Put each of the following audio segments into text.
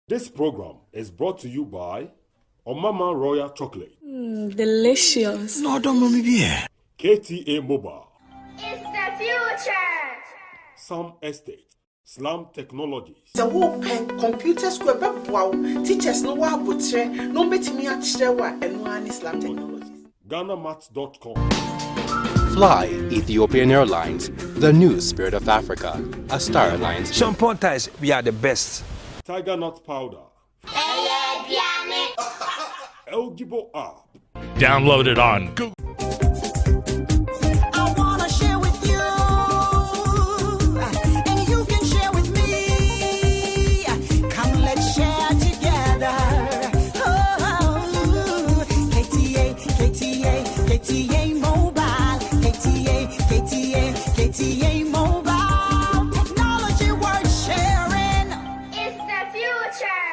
This program is brought to you by Omama Royal Chocolate. Delicious. No, don't mommy be. KTA Mobile. It's the future. Sam Estate. Slam Technologies. The whole pen computer square wow teachers no wa botre no betimi a kire wa eno ani Slam Technologies. GhanaMats.com. Fly Ethiopian Airlines, the new spirit of Africa, a Star Alliance. Shampoo ties, we are the best. Tiger Nut Powder. Elgibo app. Download it on Google. I wanna share with you, and you can share with me. Come, let's share together. Oh, KTA Mobile, KTA Mobile. Technology worth sharing. It's the future.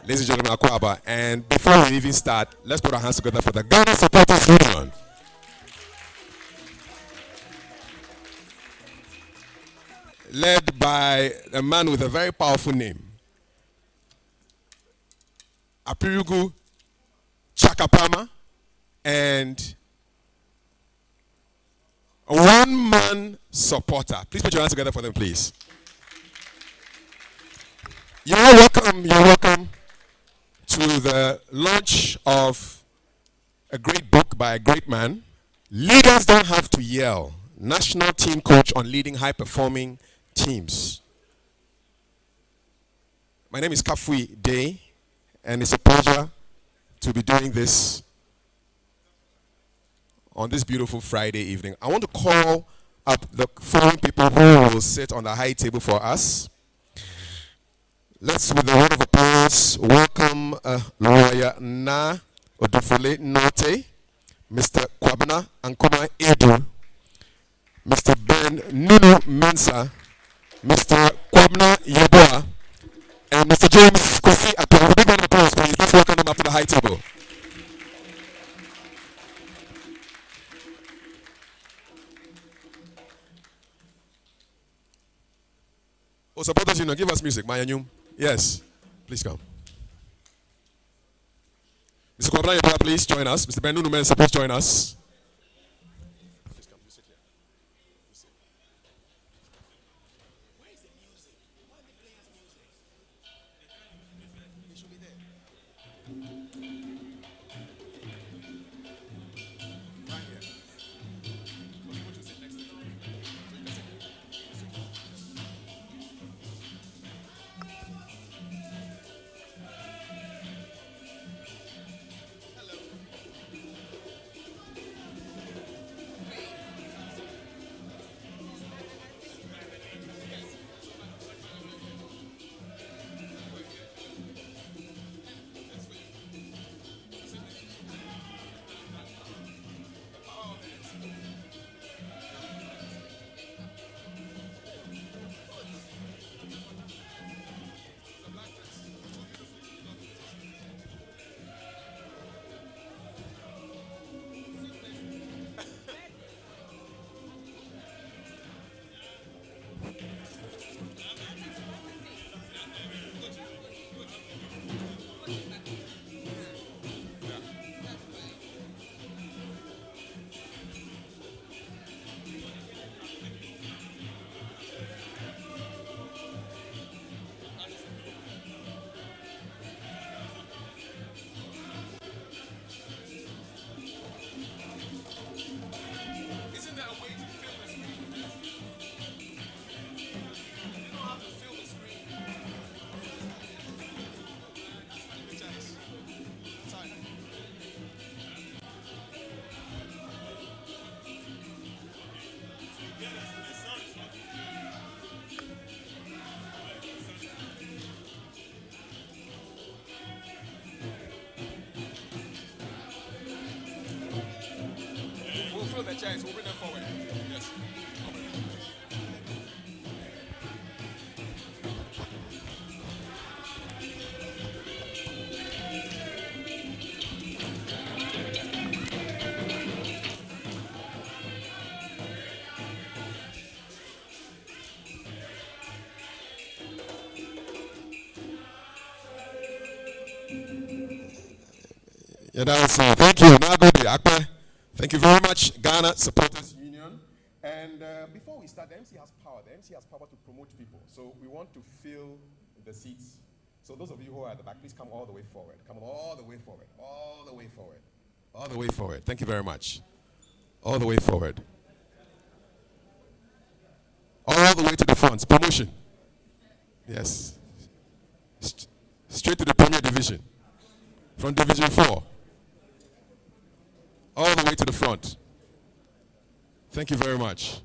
Ladies and gentlemen, Akwaba. And before we even start, let's put our hands together for the Ghana Supporters Union. Led by a man with a very powerful name, Appiah Chakapama, and a one-man supporter. Please put your hands together for them, please. You're welcome to the launch of a great book by a great man. Leaders don't have to yell. National team coach on leading high-performing teams. My name is KOFI Day, and it's a pleasure to be doing this on this beautiful Friday evening. I want to call up the following people who will sit on the high table for us. Let's, with a word of applause, welcome Lawyer Na Odufole Norte, Mr. Kwabena Ankoma Edu, Mr. Ben Nunu Mensah, Mr. Kwabena Yeboah, and Mr. James Kofi Appiah. Big round of applause, please. Let's welcome them up to the high table. Oh, supporters, give us music, Mayanyum. Yes, please come. Mr. Kwabena, please join us. Mr. Ben Nunumensa, please join us. The chairs, we'll bring them forward. Yes. Yeah, that was it. Thank you. Now go to Appiah. Thank you very much, Ghana Supporters Union. And before we start, the MC has power. The MC has power to promote people. So we want to fill the seats. So those of you who are at the back, please come all the way forward. Come all the way forward. All the way forward. All the way forward. Thank you very much. All the way forward. All the way to the front. Promotion. Yes. Straight to the Premier Division. From Division 4. All the way to the front. Thank you very much.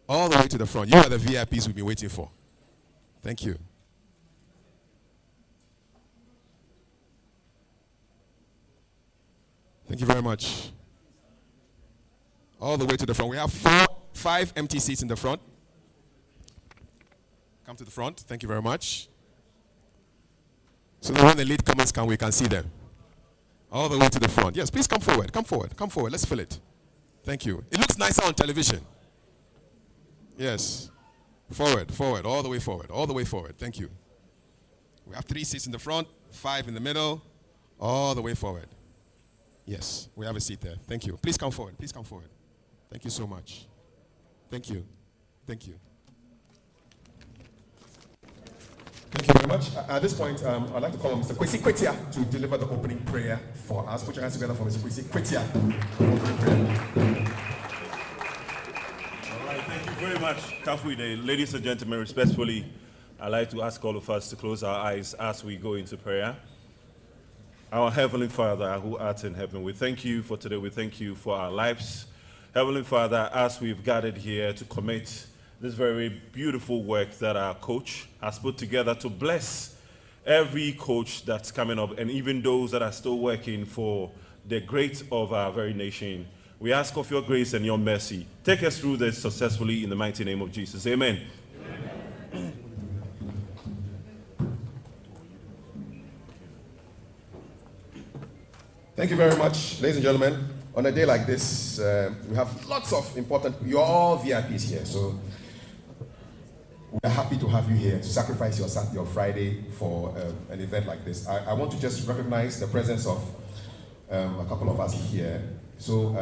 All the way to the front. You are the VIPs we've been waiting for. Thank you. Thank you very much. All the way to the front. We have 5 empty seats in the front. Come to the front. Thank you very much. So that when the latecomers come, we can see them. All the way to the front. Yes, please come forward. Come forward. Come forward. Let's fill it. Thank you. It looks nicer on television. Yes. Forward, forward, all the way forward. All the way forward. Thank you. We have 3 seats in the front, 5 in the middle, all the way forward. Yes, we have a seat there. Thank you. Please come forward. Please come forward. Thank you so much. Thank you. Thank you. Thank you very much. At this point, I'd like to call on Mr. Kwesi Kwetia to deliver the opening prayer for us. Put your hands together for Mr. Kwesi Kwetia. All right, thank you very much, KOFI. Ladies and gentlemen, respectfully, I'd like to ask all of us to close our eyes as we go into prayer. Our Heavenly Father, who art in heaven, we thank you for today. We thank you for our lives. Heavenly Father, as we've gathered here to commit this very beautiful work that our coach has put together to bless every coach that's coming up and even those that are still working for the great of our very nation. We ask of your grace and your mercy. Take us through this successfully in the mighty name of Jesus. Amen. Amen. Thank you very much, ladies and gentlemen. On a day like this, we have lots of important, you're all VIPs here, so we're happy to have you here to sacrifice your Friday for an event like this. I want to just recognize the presence of a couple of us here. So,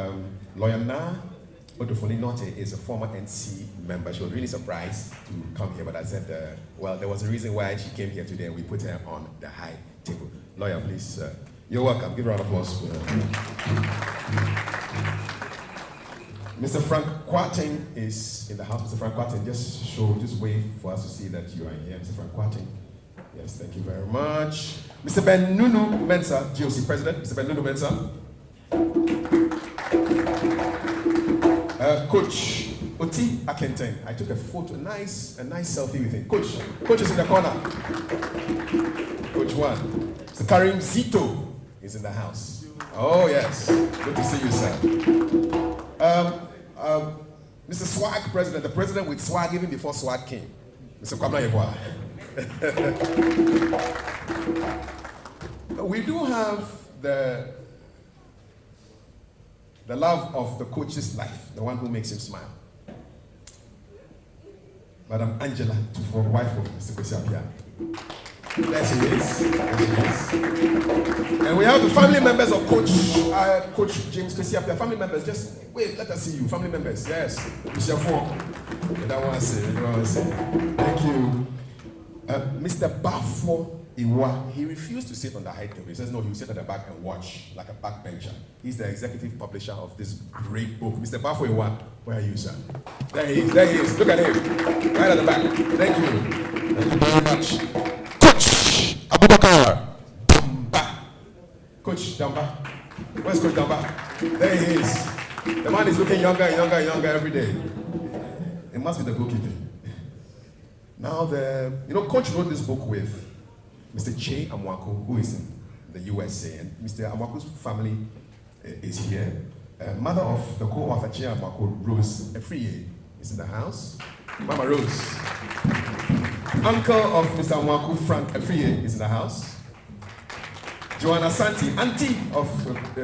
Lawyer Na Odofuni-Nortey is a former NC member. She was really surprised to come here, but I said, well, there was a reason why she came here today, and we put her on the high table. Lawyer, please. You're welcome. Give a round of applause. Mr. Frank Kwarteng is in the house. Mr. Frank Kwarteng, just wave for us to see that you are here. Mr. Frank Kwarteng. Yes, thank you very much. Mr. Ben Nunu Mensah, GOC President. Mr. Ben Nunu Mensah. Coach Oti Akenten. I took a photo, a nice selfie with him. Coach is in the corner. Coach 1. Mr. Karim Zito is in the house. Oh yes, good to see you, sir. Mr. Swag President, the president with swag even before swag came. Mr. Kwabena Yeboah. We do have the love of the coach's life, the one who makes him smile. Madam Angela, wife of Mr. Kwesi Appiah. There she is. And we have the family members of Coach James Kwesi Appiah. Family members, just wait, let us see you. Family members, yes. Mr. Fong. I don't want to say. Thank you. Mr. Bafo Iwa, he refused to sit on the high table. He says, no, he'll sit at the back and watch, like a backbencher. He's the executive publisher of this great book. Mr. Bafo Iwa, where are you, sir? There he is. Look at him. Right at the back. Thank you. Thank you very much. Coach Abubakar Damba. Coach Damba. Where's Coach Damba? There he is. The man is looking younger and younger and younger every day. It must be the goalkeeping. Now, Coach wrote this book with Mr. Che Amwako, who is in the USA, and Mr. Amwako's family is here. Mother of the co-author, Che Amwako, Rose Efriye, is in the house. Mama Rose. Uncle of Mr. Amwako, Frank Efriye, is in the house. Joanna Santi, auntie of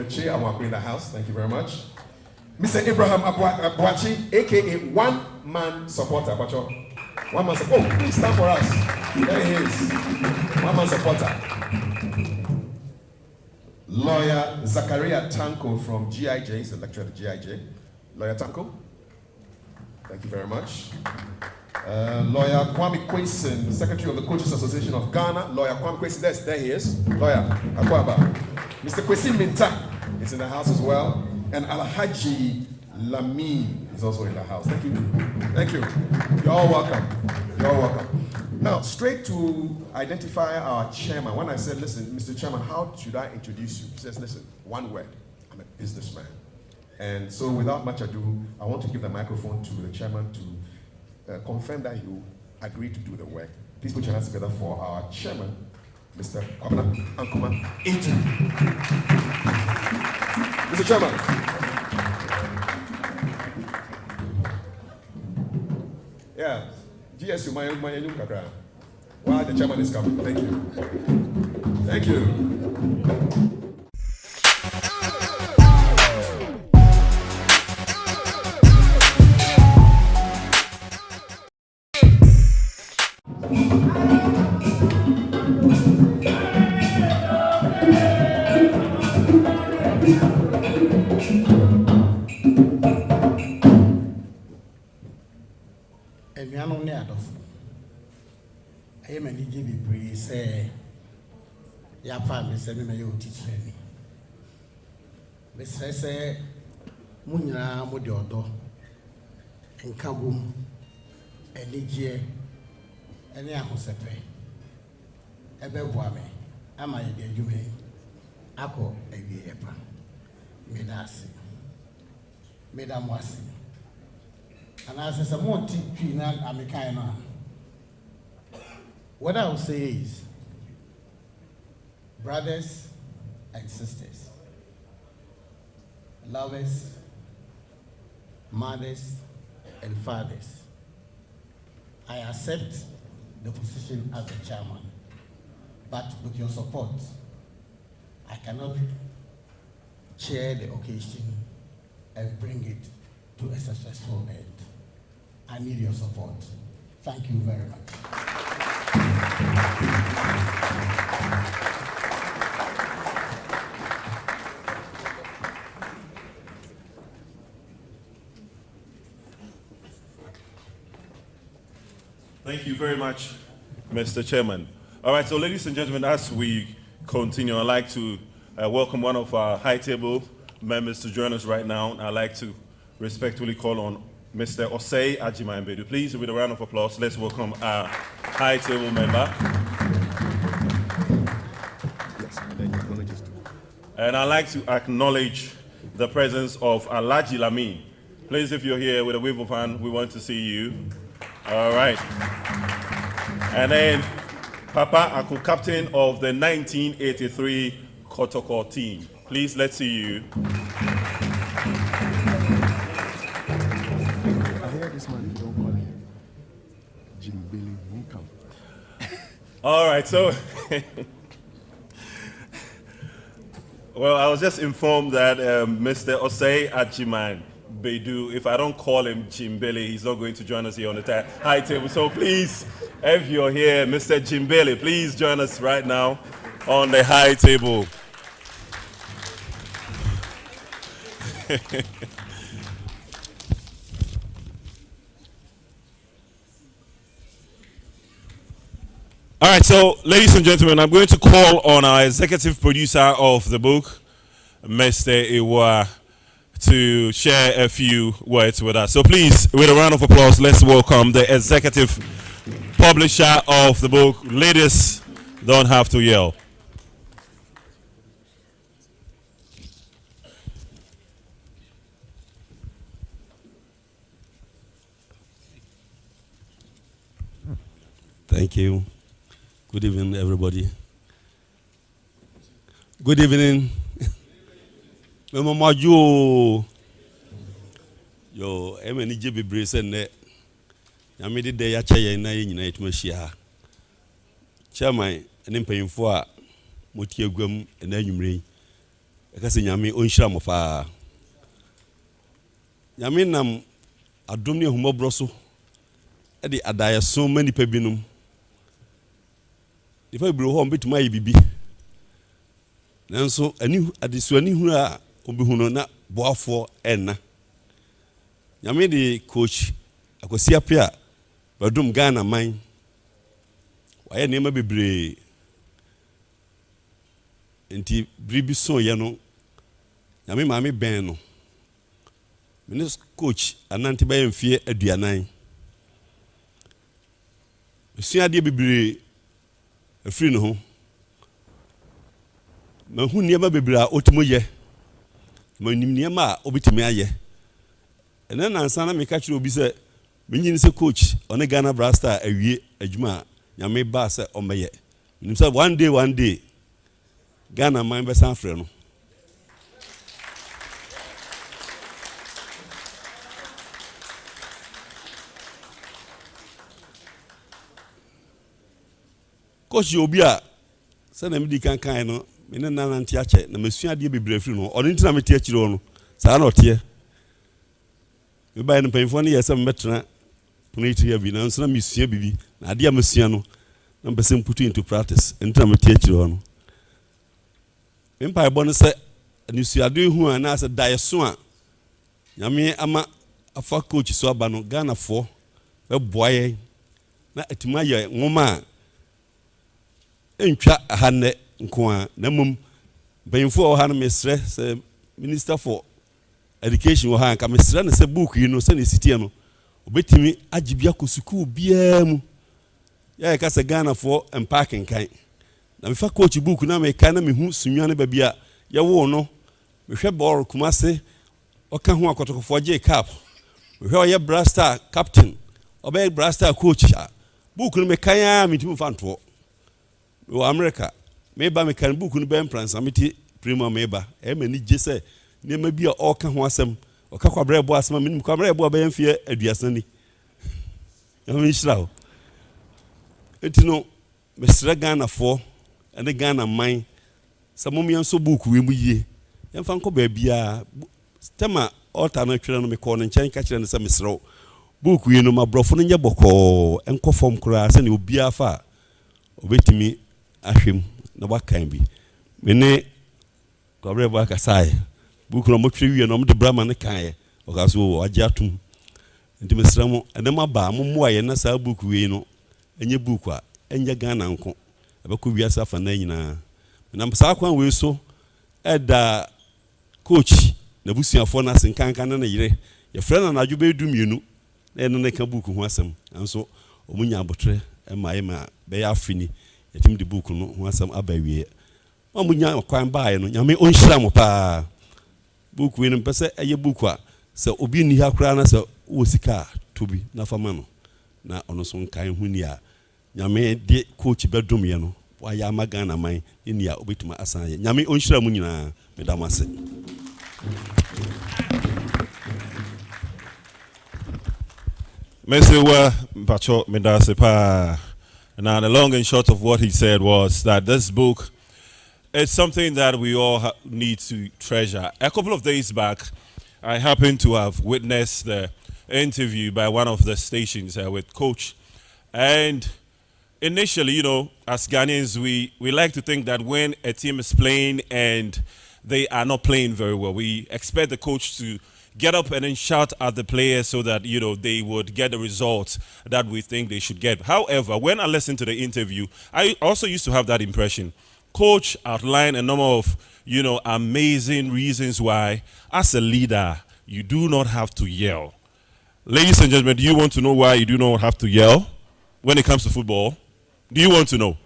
Che Amwako, in the house. Thank you very much. Mr. Abraham Abuachi, aka one-man supporter. One man supporter. Oh, please stand for us. There he is. One man supporter. Lawyer Zachariah Tanko from GIJ. He's a lecturer at GIJ. Lawyer Tanko. Thank you very much. Lawyer Kwame Kwesi, Secretary of the Coaches Association of Ghana. Lawyer Kwame Kwesi, there he is. Lawyer Akwaba. Mr. Kwesi Minta is in the house as well. And Alhaji Lamin is also in the house. Thank you. Thank you. You're all welcome. You're all welcome. Now, straight to identify our chairman. When I said, listen, Mr. Chairman, how should I introduce you? He says, listen, one word. I'm a businessman. And so without much ado, I want to give the microphone to the chairman to confirm that you agreed to do the work. Please put your hands together for our chairman, Mr. Kwabena Nkrumah Adu. Mr. Chairman. Yeah, GSU, my new kakra. While the chairman is coming. Thank you. Thank you. Say, Munya Modiodo, and Kabum, and Ligia, and Yahosepe, Ebewame, am I dear you may? Ako, a yepa, Medasi, Medamwasi, and as a more Pina Americana. What I will say is, brothers and sisters, lovers, mothers, and fathers, I accept the position as the chairman, but with your support, I cannot chair the occasion and bring it to a successful end. I need your support. Thank you very much. Thank you very much, Mr. Chairman. All right, so ladies and gentlemen, as we continue, I'd like to welcome one of our high table members to join us right now. I'd like to respectfully call on Mr. Osei Ajiman-Bedu. Please, with a round of applause, let's welcome our high table member. And I'd like to acknowledge the presence of Alhaji Lamin. Please, if you're here with a wave of hand, we want to see you. All right. And then Papa Aku, captain of the 1983 Kotoko team. Please, let's see you. I hear this man, don't call him Jim Billy, won't come. All right, so well, I was just informed that Mr. Osei Ajiman-Bedu, if I don't call him Jimbele, he's not going to join us here on the high table. So please, if you're here, Mr. Jimbele, please join us right now on the high table. All right, so ladies and gentlemen, I'm going to call on our executive producer of the book, Mr. Iwa, to share a few words with us. So please, with a round of applause, let's welcome the executive publisher of the book. Ladies, don't have to yell. Thank you. Good evening, everybody. Good evening. Mama Joe. Yo, emeni jibi brese ne. Yami di de ya chaye na ye nyina etuma hia. Chairman, ene mpanyimfo a motie gwam na anwumre. Ekase nyame onhira mofa. Nyame nam adom ne humobro so. E de adaye so mani pa binum. If I blow home bit my bibi. Nanso ani adesuani hu a obihuno na boafo enna. Nyame de coach Akwasi Appiah badum Ghana man. Waye nema bebre. Enti bribi so ye no. Nyame maame ben no. Minis coach ananti ba yemfie aduanan. Mesua de bebre afiri no ho ma hu niema bebra otimo ye ma nim niema a obitimi aye ena nansa na me ka kire obi se menyin se coach one Ghana Blaster awie adwuma nyame ba se omeye nim se one day Ghana man be san frɛ no coach obi a se na me di kan no me ne nanante ache na masua de bebre afiri no ɔno ntina me tie akire no saa na ɔtie me ba ne panfo ne yesa me metena pono itiri abi na nso na mesua bibi na ade a masua no na mpese put into practice ntina me tie akire no me mpa ebo no se anusua de hu a na se dae so a nyame ama afa coach so aba no Ghana fo be boaye na atima ye nwoma entwa hanne nkoa na mum bayinfo o han mesre se minister for education o han ka mesre na se book yi no se na sitie no obetimi agibia ko suku bia mu ya ka se Ghana for emparking kan na me fa coach book na me kan na me hu sunwane ba bia ye wo no me hwe ball kumase o ka ho akotokofo je cap me hwe o ye Blaster captain o be Blaster coach book no me kan ya me timi fa nto o America meba me kan book no be pransa meti prima meba e mani je se ne ma bia o ka ho asem o ka kwa brebo asem me kwa brebo be yemfie aduasani ya me shirawo etino mesra Ghana fo ene Ghana man samom yan so book we mu yie yemfa nko ba bia tema altar na twere no me ko no nchen ka kire no se mesra book we no mabrofo no nye boko enko fom kura se ne obia fa obetimi ahwem na wakan bi mene kobre ba kasai buku no motwe wie no mde brama ne kan o ka so agye atum nti mesramo ene ma ba mo moaye na sa buku wie no enye book a enye Ghana nko abeko wiasa fa na nyina na sa kwan we so eda coach na busuafo na senkanka na yire ye frɛ na adwo be du mienu na eno ne ka book ho asɛm anso omunya abotre ma be ya afini yetim de book no ho asɛm abawie omunya kwan baaye no nyame onhyira mo pa book we no pese eye book a se obi ni ha kra na se wo sika tobi na fama no na ono so nkan hu ni a nyame de coach bedom ye no wa ya magana man ni a obetuma asan ye nyame onhyira mu nyina medamase. Mesewa Pacho Medasepa. Now, the long and short of what he said was that this book is something that we all need to treasure. A couple of days back, I happened to have witnessed the interview by one of the stations with Coach. And initially, you know, as Ghanaians, we like to think that when a team is playing and they are not playing very well, we expect the coach to get up and then shout at the players so that, you know, they would get the results that we think they should get. However, when I listened to the interview, I also used to have that impression. Coach outlined a number of, you know, amazing reasons why, as a leader, you do not have to yell. Ladies and gentlemen, do you want to know why you do not have to yell when it comes to football? Do you want to know?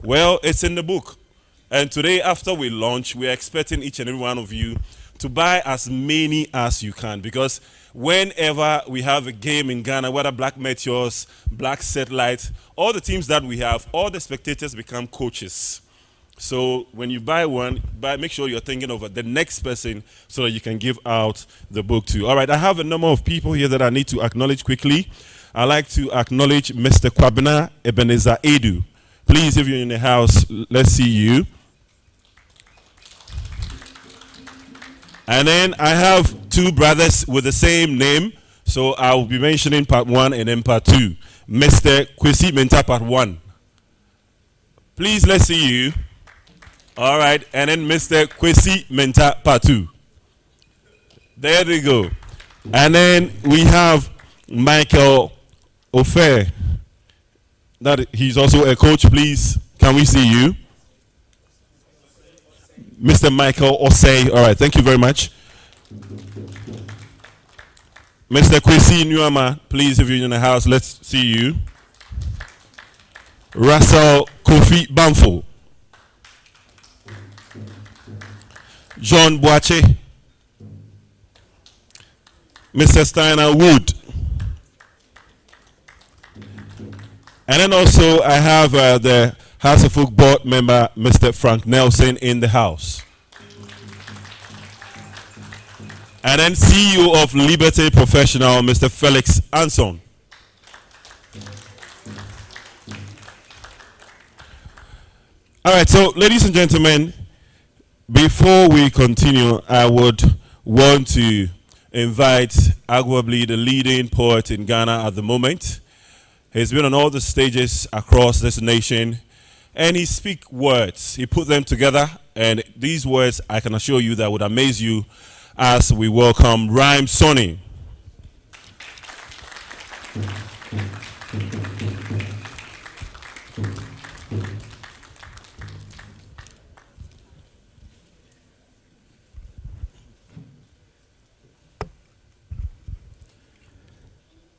Well, it's in the book. And today, after we launch, we are expecting each and every one of you to buy as many as you can, because whenever we have a game in Ghana, whether Black Meteors, Black Satellite, all the teams that we have, all the spectators become coaches. So when you buy one, make sure you're thinking of the next person so that you can give out the book to. All right, I have a number of people here that I need to acknowledge quickly. I'd like to acknowledge Mr. Kwabena Ebenezer Edu. Please, if you're in the house, let's see you. And then I have two brothers with the same name, so I'll be mentioning part 1 and then part 2. Mr. Kwesi Menta part 1. Please, let's see you. All right, and then Mr. Kwesi Menta part 2. There they go. And then we have Michael Ofer. That he's also a coach. Please, can we see you? Mr. Michael Osei. All right, thank you very much. Mr. Kwesi Nuama, please, if you're in the house, let's see you. Russell Kofi Bamfo. John Boache. Mr. Steiner Wood. And then also I have the House of Folk Board member, Mr. Frank Nelson, in the house. And then CEO of Liberty Professional, Mr. Felix Anson. All right, so ladies and gentlemen, before we continue, I would want to invite arguably the leading poet in Ghana at the moment. He's been on all the stages across this nation, and he speaks words. He put them together, and these words, I can assure you, that would amaze you as we welcome Rhyme Sonny.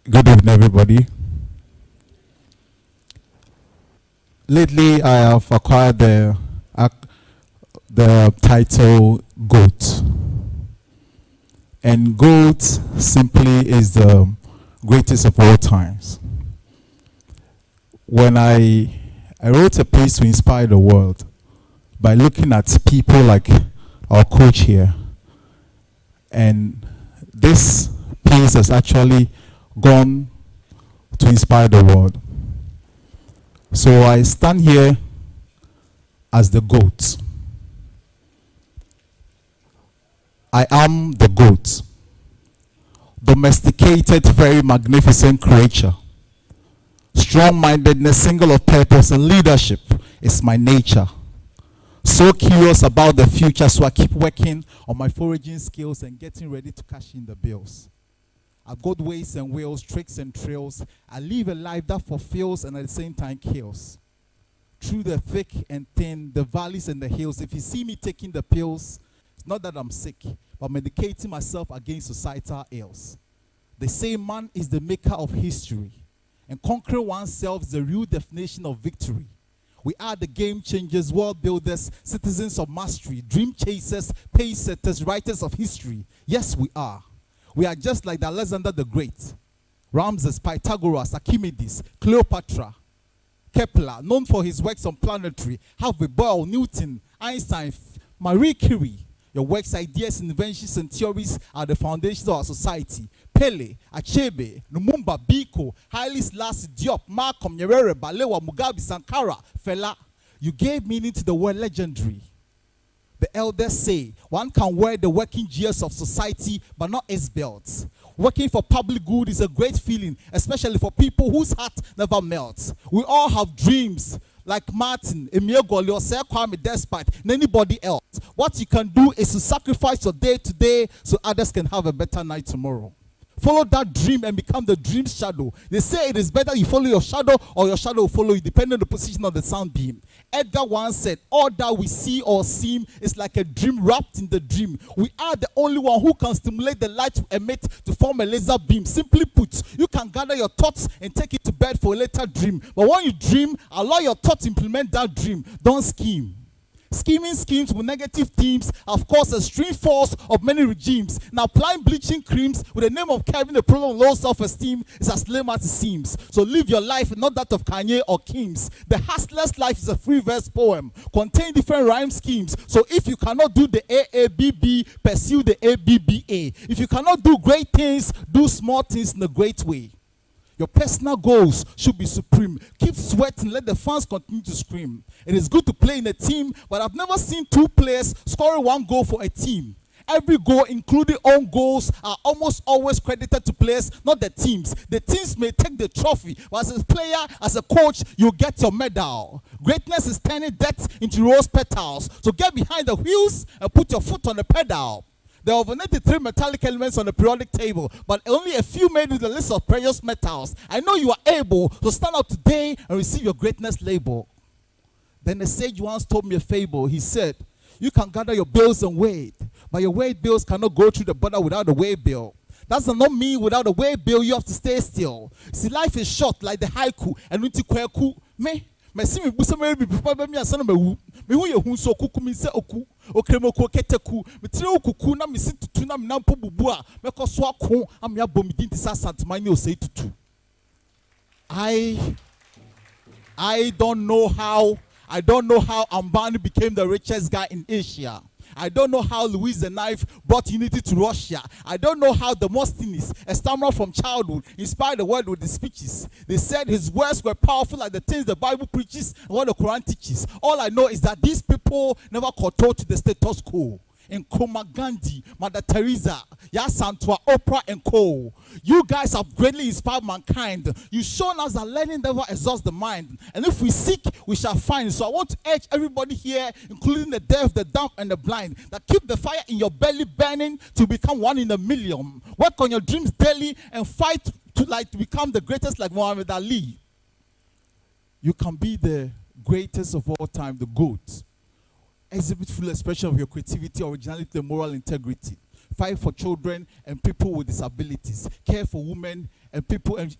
Good evening, everybody. Lately, I have acquired the title GOAT. And GOAT simply is the greatest of all times. When I wrote a piece to inspire the world by looking at people like our coach here, and this piece has actually gone to inspire the world. So I stand here as the GOAT. I am the GOAT. Domesticated, very magnificent creature. Strong-mindedness, single of purpose, and leadership is my nature. So curious about the future, so I keep working on my foraging skills and getting ready to cash in the bills. I've got ways and wills, tricks and trails. I live a life that fulfills and at the same time kills. Through the thick and thin, the valleys and the hills, if you see me taking the pills, it's not that I'm sick, but medicating myself against societal ills. They say man is the maker of history, and conquering oneself is the real definition of victory. We are the game changers, world builders, citizens of mastery, dream chasers, pace setters, writers of history. Yes, we are. We are just like the Alexander the Great, Ramses, Pythagoras, Archimedes, Cleopatra, Kepler, known for his works on planetary, Harvey, Boyle, Newton, Einstein, Marie Curie. Your works, ideas, inventions, and theories are the foundations of our society. Pele, Achebe, Lumumba, Biko, Haile Selassie, Diop, Malcolm, Nyerere, Balewa, Mugabe, Sankara, Fela. You gave meaning to the word legendary. The elders say one can wear the working gears of society but not its belts. Working for public good is a great feeling, especially for people whose heart never melts. We all have dreams like Martin, Emile Goli, Sir Kwame Despite, and anybody else. What you can do is to sacrifice your day today so others can have a better night tomorrow. Follow that dream and become the dream's shadow. They say it is better you follow your shadow or your shadow will follow you, depending on the position of the sunbeam. Edgar once said, all that we see or seem is like a dream wrapped in the dream. We are the only one who can stimulate the light to emit to form a laser beam. Simply put, you can gather your thoughts and take it to bed for a later dream. But when you dream, allow your thoughts to implement that dream. Don't scheme. Scheming schemes with negative themes have caused a extreme force of many regimes. Now applying bleaching creams with the name of curbing the problem of low self-esteem is as lame as it seems. So live your life, not that of Kanye or Kim's. The Hustler's Life is a free verse poem, contain different rhyme schemes. So if you cannot do the AABB, pursue the ABBA. If you cannot do great things, do small things in a great way. Your personal goals should be supreme. Keep sweating, let the fans continue to scream. It is good to play in a team, but I've never seen two players scoring one goal for a team. Every goal, including own goals, are almost always credited to players, not the teams. The teams may take the trophy, but as a player, as a coach, you get your medal. Greatness is turning death into rose petals. So get behind the wheels and put your foot on the pedal. There are over 93 metallic elements on the periodic table, but only a few made with the list of precious metals. I know you are able to stand out today and receive your greatness label. Then the sage once told me a fable. He said, you can gather your bills and wait, but your weight bills cannot go through the border without a weigh bill. That does not mean without a weigh bill you have to stay still. See, life is short like the haiku and unti kweku. Me see me busa me be me asana me wu. Me hu ye hu so kuku mi se oku. Okremoko keteku. Me tire okuku na me si tutu na me nampo bubu a me ko so akon am ya bom din ti sa santimani o sei tutu. I don't know how Ambani became the richest guy in Asia. I don't know how Louis the Knife brought unity to Russia. I don't know how Demosthenes, a stammerer from childhood, inspired the world with his speeches. They said his words were powerful like the things the Bible preaches and what the Quran teaches. All I know is that these people never kowtowed to the status quo. Nkrumah, Gandhi, Mother Teresa, Yasantua, Oprah, and Co. You guys have greatly inspired mankind. You've shown us that learning never exhausts the mind. And if we seek, we shall find. So I want to urge everybody here, including the deaf, the dumb, and the blind, that keep the fire in your belly burning to become one in a million. Work on your dreams daily and fight to become the greatest like Muhammad Ali. You can be the greatest of all time, the GOAT. Exhibit full expression of your creativity, originality, and moral integrity. Fight for children and people with disabilities. Care for women and people and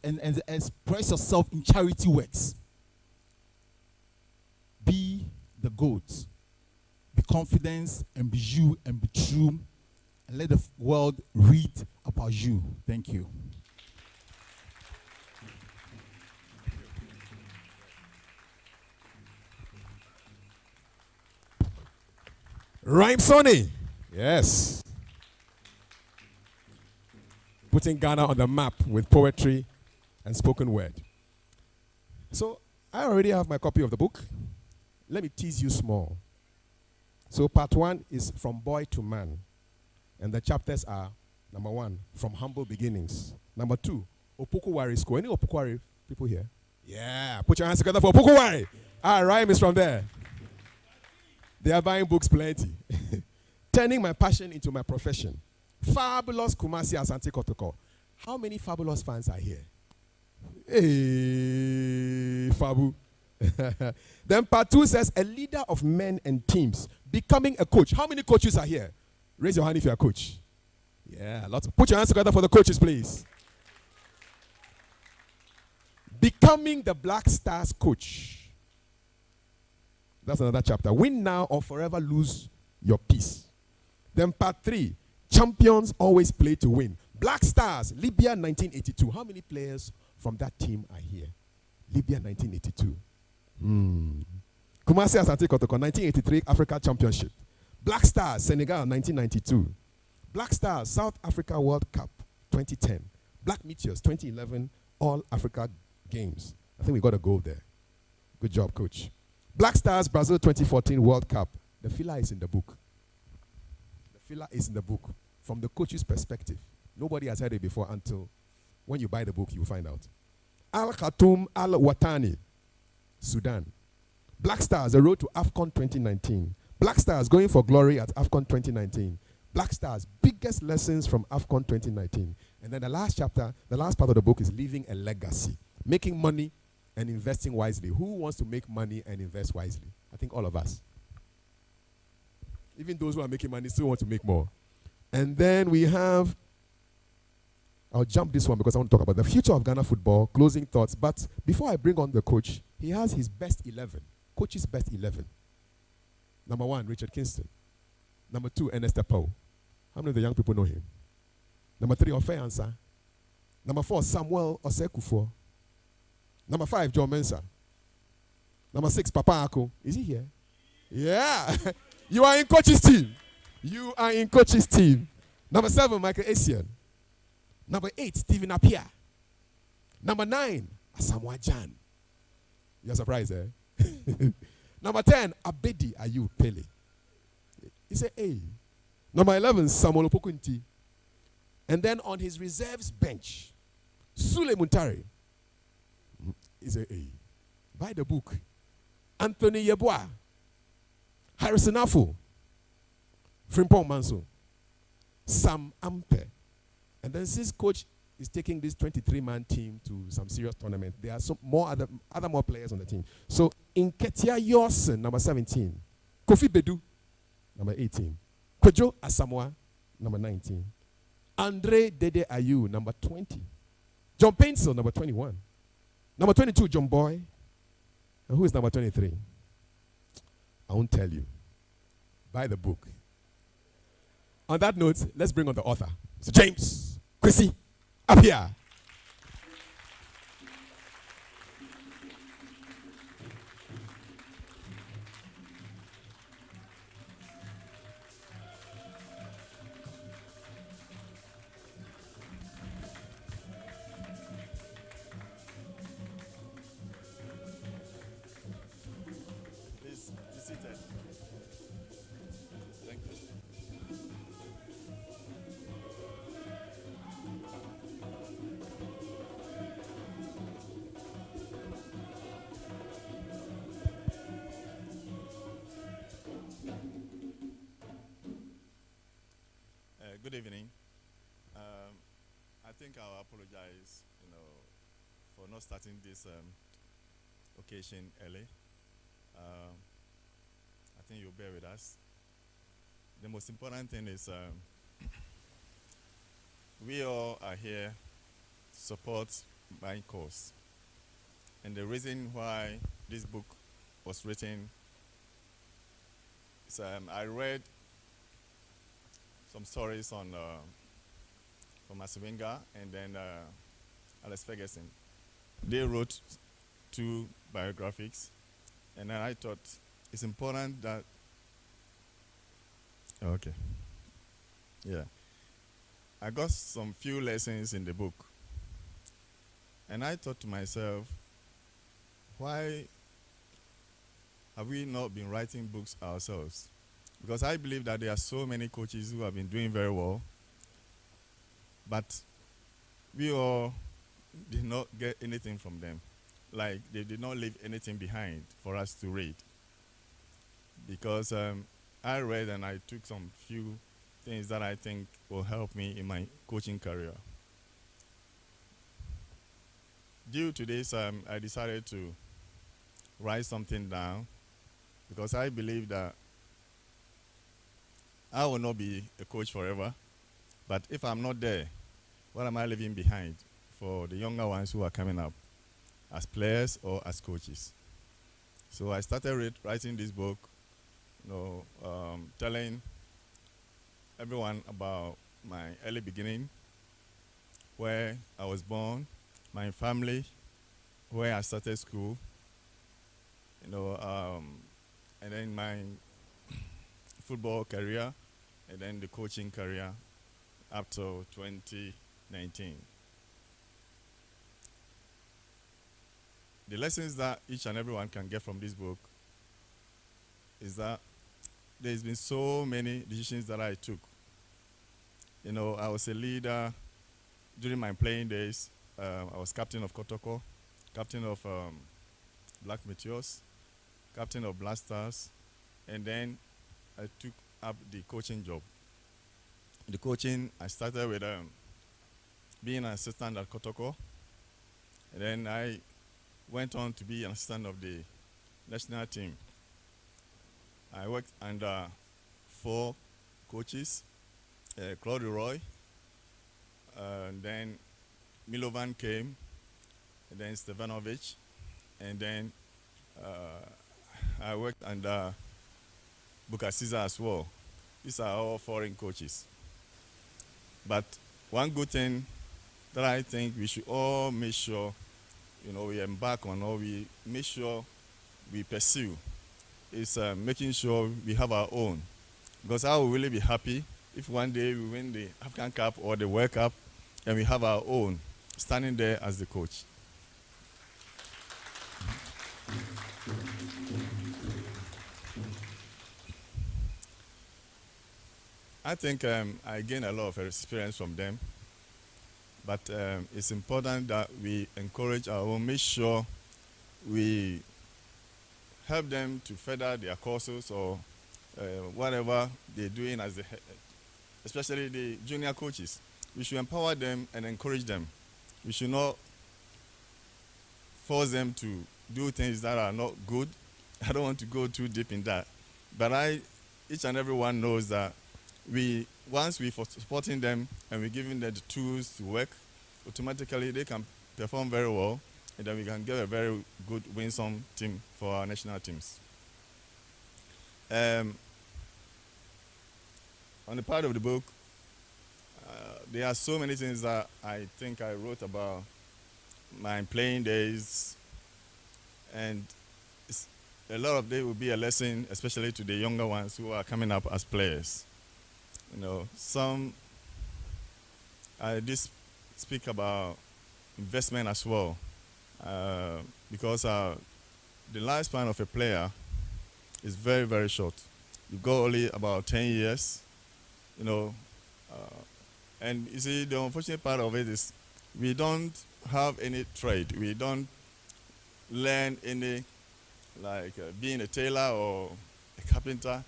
express yourself in charity works. Be the GOAT. Be confident and be you and be true. And let the world read about you. Thank you. Rhyme Sonny. Yes. Putting Ghana on the map with poetry and spoken word. So, I already have my copy of the book. Let me tease you small. So, part 1 is From Boy to Man. And the chapters are, number 1, From Humble Beginnings. Number 2, Opukuwari School. Any Opukuwari people here? Yeah. Put your hands together for Opukuwari. Our rhyme is from there. They are buying books plenty. Turning my passion into my profession. Fabulous Kumasi Asante Kotoko. How many Fabulous fans are here? Hey, Fabu. Then part 2 says, a leader of men and teams, becoming a coach. How many coaches are here? Raise your hand if you're a coach. Yeah, lots. Put your hands together for the coaches, please. Becoming the Black Stars coach. That's another chapter. Win now or forever lose your peace. Then part 3, champions always play to win. Black Stars, Libya 1982. How many players from that team are here? Libya 1982. Kumasi Asante Kotoko 1983 Africa Championship. Black Stars, Senegal 1992. Black Stars, South Africa World Cup 2010. Black Meteors 2011 All Africa Games. I think we got a goal there. Good job, coach. Black Stars, Brazil 2014 World Cup. The filler is in the book. The filler is in the book. From the coach's perspective. Nobody has heard it before until when you buy the book, you will find out. Al Khartoum Al Watani, Sudan. Black Stars, the road to AFCON 2019. Black Stars going for glory at AFCON 2019. Black Stars, biggest lessons from AFCON 2019. And then the last chapter, the last part of the book is leaving a legacy. Making money and investing wisely. Who wants to make money and invest wisely? I think all of us. Even those who are making money still want to make more. And then we have, I'll jump this one because I want to talk about the future of Ghana football, closing thoughts. But before I bring on the coach, he has his best 11, coach's best 11. Number 1, Richard Kingston. Number 2, Ernest Appiah. How many of the young people know him? Number 3, Ofe Ansah. Number 4, Samuel Osei-Kuffour. Number 5, John Mensah. Number 6, Papa Ako. Is he here? Yeah. You are in coach's team. You are in coach's team. Number 7, Michael Essien. Number 8, Stephen Appiah. Number 9, Asamoah Gyan. You're surprised, eh? Number 10, Abedi Ayew Pele. He said, hey. Number 11, Samuel Opokunti. And then on his reserves bench, Sule Muntari. He said, hey. Buy the book. Anthony Yeboah. Harrison Afful. Frimpong Manso. Sam Ampe. And then since coach is taking this 23-man team to some serious tournament, there are some more other more players on the team. So Nketia Yorson, number 17. Kofi Bedu, number 18. Kwadwo Asamoah, number 19. Andre Dede Ayew, number 20. John Paintsel, number 21. Number 22, John Boy. And who is number 23? I won't tell you. Buy the book. On that note, let's bring on the author. So James Kwesi Appiah. Please be seated. Thank you. Good evening. I think I'll apologize, for not starting this occasion early. I think you'll bear with us. The most important thing is we all are here to support my cause. And the reason why this book was written is I read some stories on from Asiwenga and then Alex Ferguson. They wrote 2 biographies, and then I thought it's important that. Okay. Yeah. I got some few lessons in the book, and I thought to myself, why have we not been writing books ourselves? Because I believe that there are so many coaches who have been doing very well, but we all did not get anything from them. Like, they did not leave anything behind for us to read. Because I read and I took some few things that I think will help me in my coaching career. due to this, I decided to write something down because I believe that I will not be a coach forever. But if I'm not there, what am I leaving behind for the younger ones who are coming up as players or as coaches? So I started writing this book, telling everyone about my early beginning, where I was born, my family, where I started school, and then my football career, and then the coaching career up to 2019. The lessons that each and everyone can get from this book is that there's been so many decisions that I took. I was a leader during my playing days. I was captain of Kotoko, captain of Black Meteors, captain of Blasters, and then I took up the coaching job. The coaching, I started with being an assistant at Kotoko, and then I went on to be an assistant of the national team. I worked under 4 coaches, Claude Roy, and then Milovan came, and then Stevanovic, and then I worked under Bukasiza as well. These are all foreign coaches. But one good thing that I think we should all make sure we embark on, or we make sure we pursue, is making sure we have our own. Because I will really be happy if one day we win the African Cup or the World Cup and we have our own, standing there as the coach. I think I gained a lot of experience from them. But it's important that we encourage our own, make sure we help them to further their courses or whatever they're doing, especially the junior coaches. We should empower them and encourage them. We should not force them to do things that are not good. I don't want to go too deep in that. But each and everyone knows that once we're supporting them and we're giving them the tools to work, automatically they can perform very well, and then we can get a very good winsome team for our national teams. On the part of the book, there are so many things that I think I wrote about my playing days, and a lot of them will be a lesson, especially to the younger ones who are coming up as players. I did speak about investment as well, because the lifespan of a player is very, very short. You go only about 10 years, and you see, the unfortunate part of it is we don't have any trade. We don't learn any, like being a tailor or a carpenter,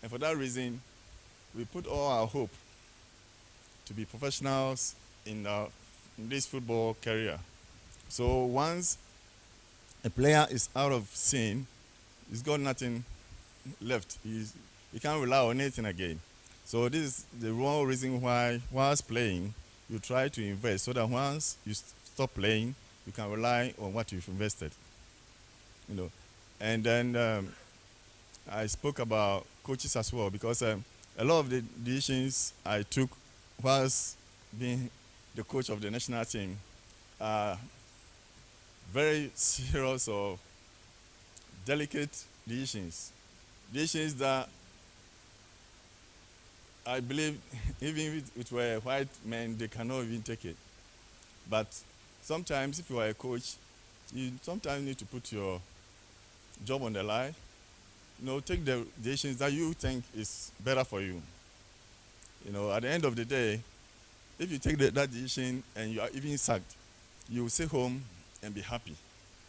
and for that reason, we put all our hope to be professionals in this football career. So once a player is out of scene, he's got nothing left. He can't rely on anything again. So this is the wrong reason why, whilst playing, you try to invest so that once you stop playing, you can rely on what you've invested. And then I spoke about coaches as well, because a lot of the decisions I took whilst being the coach of the national team are very serious or delicate decisions. Decisions that I believe even if it were white men, they cannot even take it. But sometimes if you are a coach, you sometimes need to put your job on the line. Take the decisions that you think is better for you. At the end of the day, if you take that decision and you are even sacked, you will stay home and be happy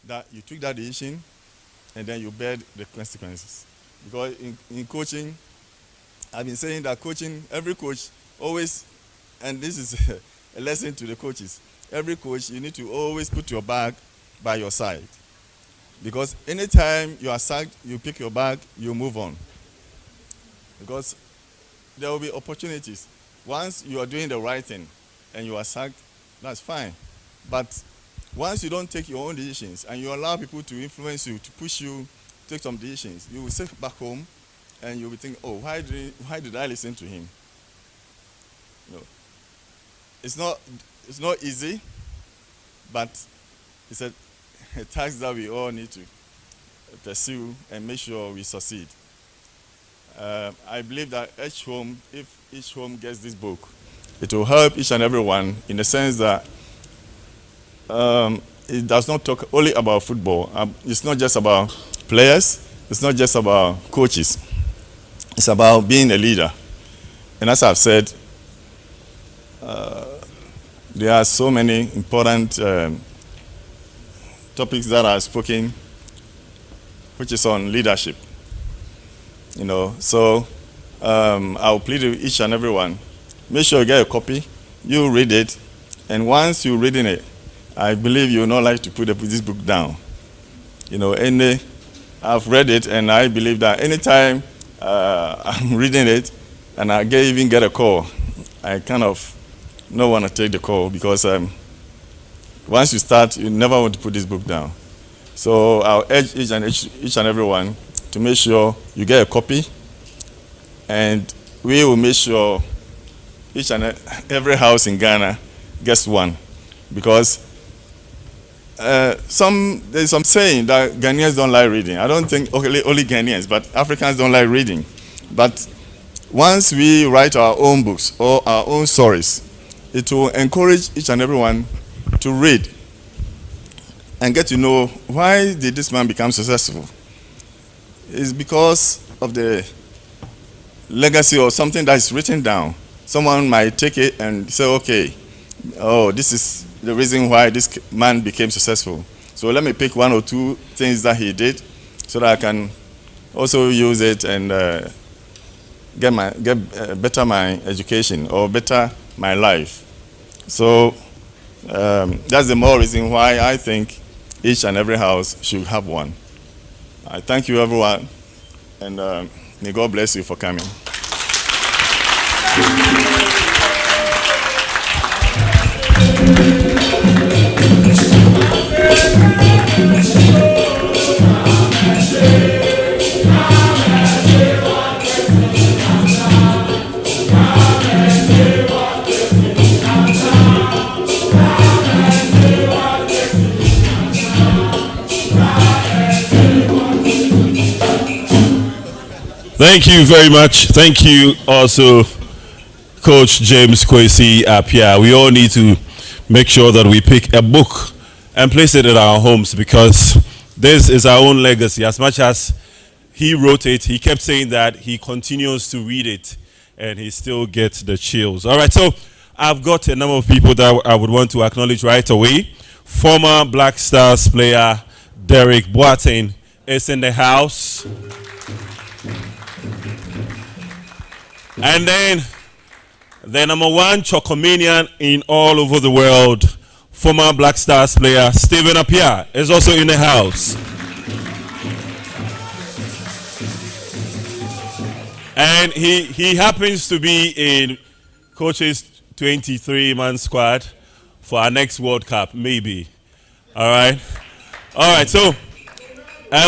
that you took that decision and then you bear the consequences. Because in coaching, I've been saying that every coach always, and this is a lesson to the coaches, every coach, you need to always put your bag by your side. Because anytime you are sacked, you pick your bag, you move on. Because there will be opportunities. Once you are doing the right thing and you are sacked, that's fine. But once you don't take your own decisions and you allow people to influence you, to push you, take some decisions, you will sit back home and you will think, oh, why did I listen to him? No. It's not easy, but it's a task that we all need to pursue and make sure we succeed. I believe that if each home gets this book, it will help each and every one in the sense that it does not talk only about football. It's not just about players. It's not just about coaches. It's about being a leader. And as I've said, there are so many important topics that are spoken, which is on leadership. So I'll plead with each and every one. Make sure you get a copy, you read it, and once you're reading it, I believe you will not like to put this book down. And I've read it, and I believe that anytime I'm reading it, and I even get a call, I kind of don't want to take the call because once you start, you never want to put this book down. So I'll urge each and every one to make sure you get a copy, and we will make sure each and every house in Ghana gets one, because there's some saying that Ghanaians don't like reading. I don't think only Ghanaians, but Africans don't like reading. But once we write our own books or our own stories, it will encourage each and every one to read and get to know why did this man become successful. It's because of the legacy or something that is written down. Someone might take it and say, okay, oh, this is the reason why this man became successful. So let me pick one or two things that he did so that I can also use it and better my education or better my life. So that's the more reason why I think each and every house should have one. I thank you, everyone, and may God bless you for coming. Thank you very much. Thank you also, Coach James Kwesi Appiah. We all need to make sure that we pick a book and place it in our homes, because this is our own legacy. As much as he wrote it, he kept saying that he continues to read it and he still gets the chills. All right, so I've got a number of people that I would want to acknowledge right away. Former Black Stars player Derek Boateng is in the house. And then the number one Chocomanian in all over the world, former Black Stars player Stephen Appiah, is also in the house. And he happens to be in Coach's 23-man squad for our next World Cup, maybe. All right. All right, so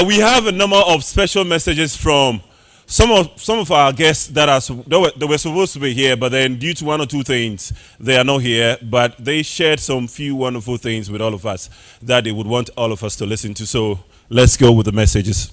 we have a number of special messages from some of our guests that were supposed to be here, but then due to one or two things, they are not here. But they shared some few wonderful things with all of us that they would want all of us to listen to. So let's go with the messages.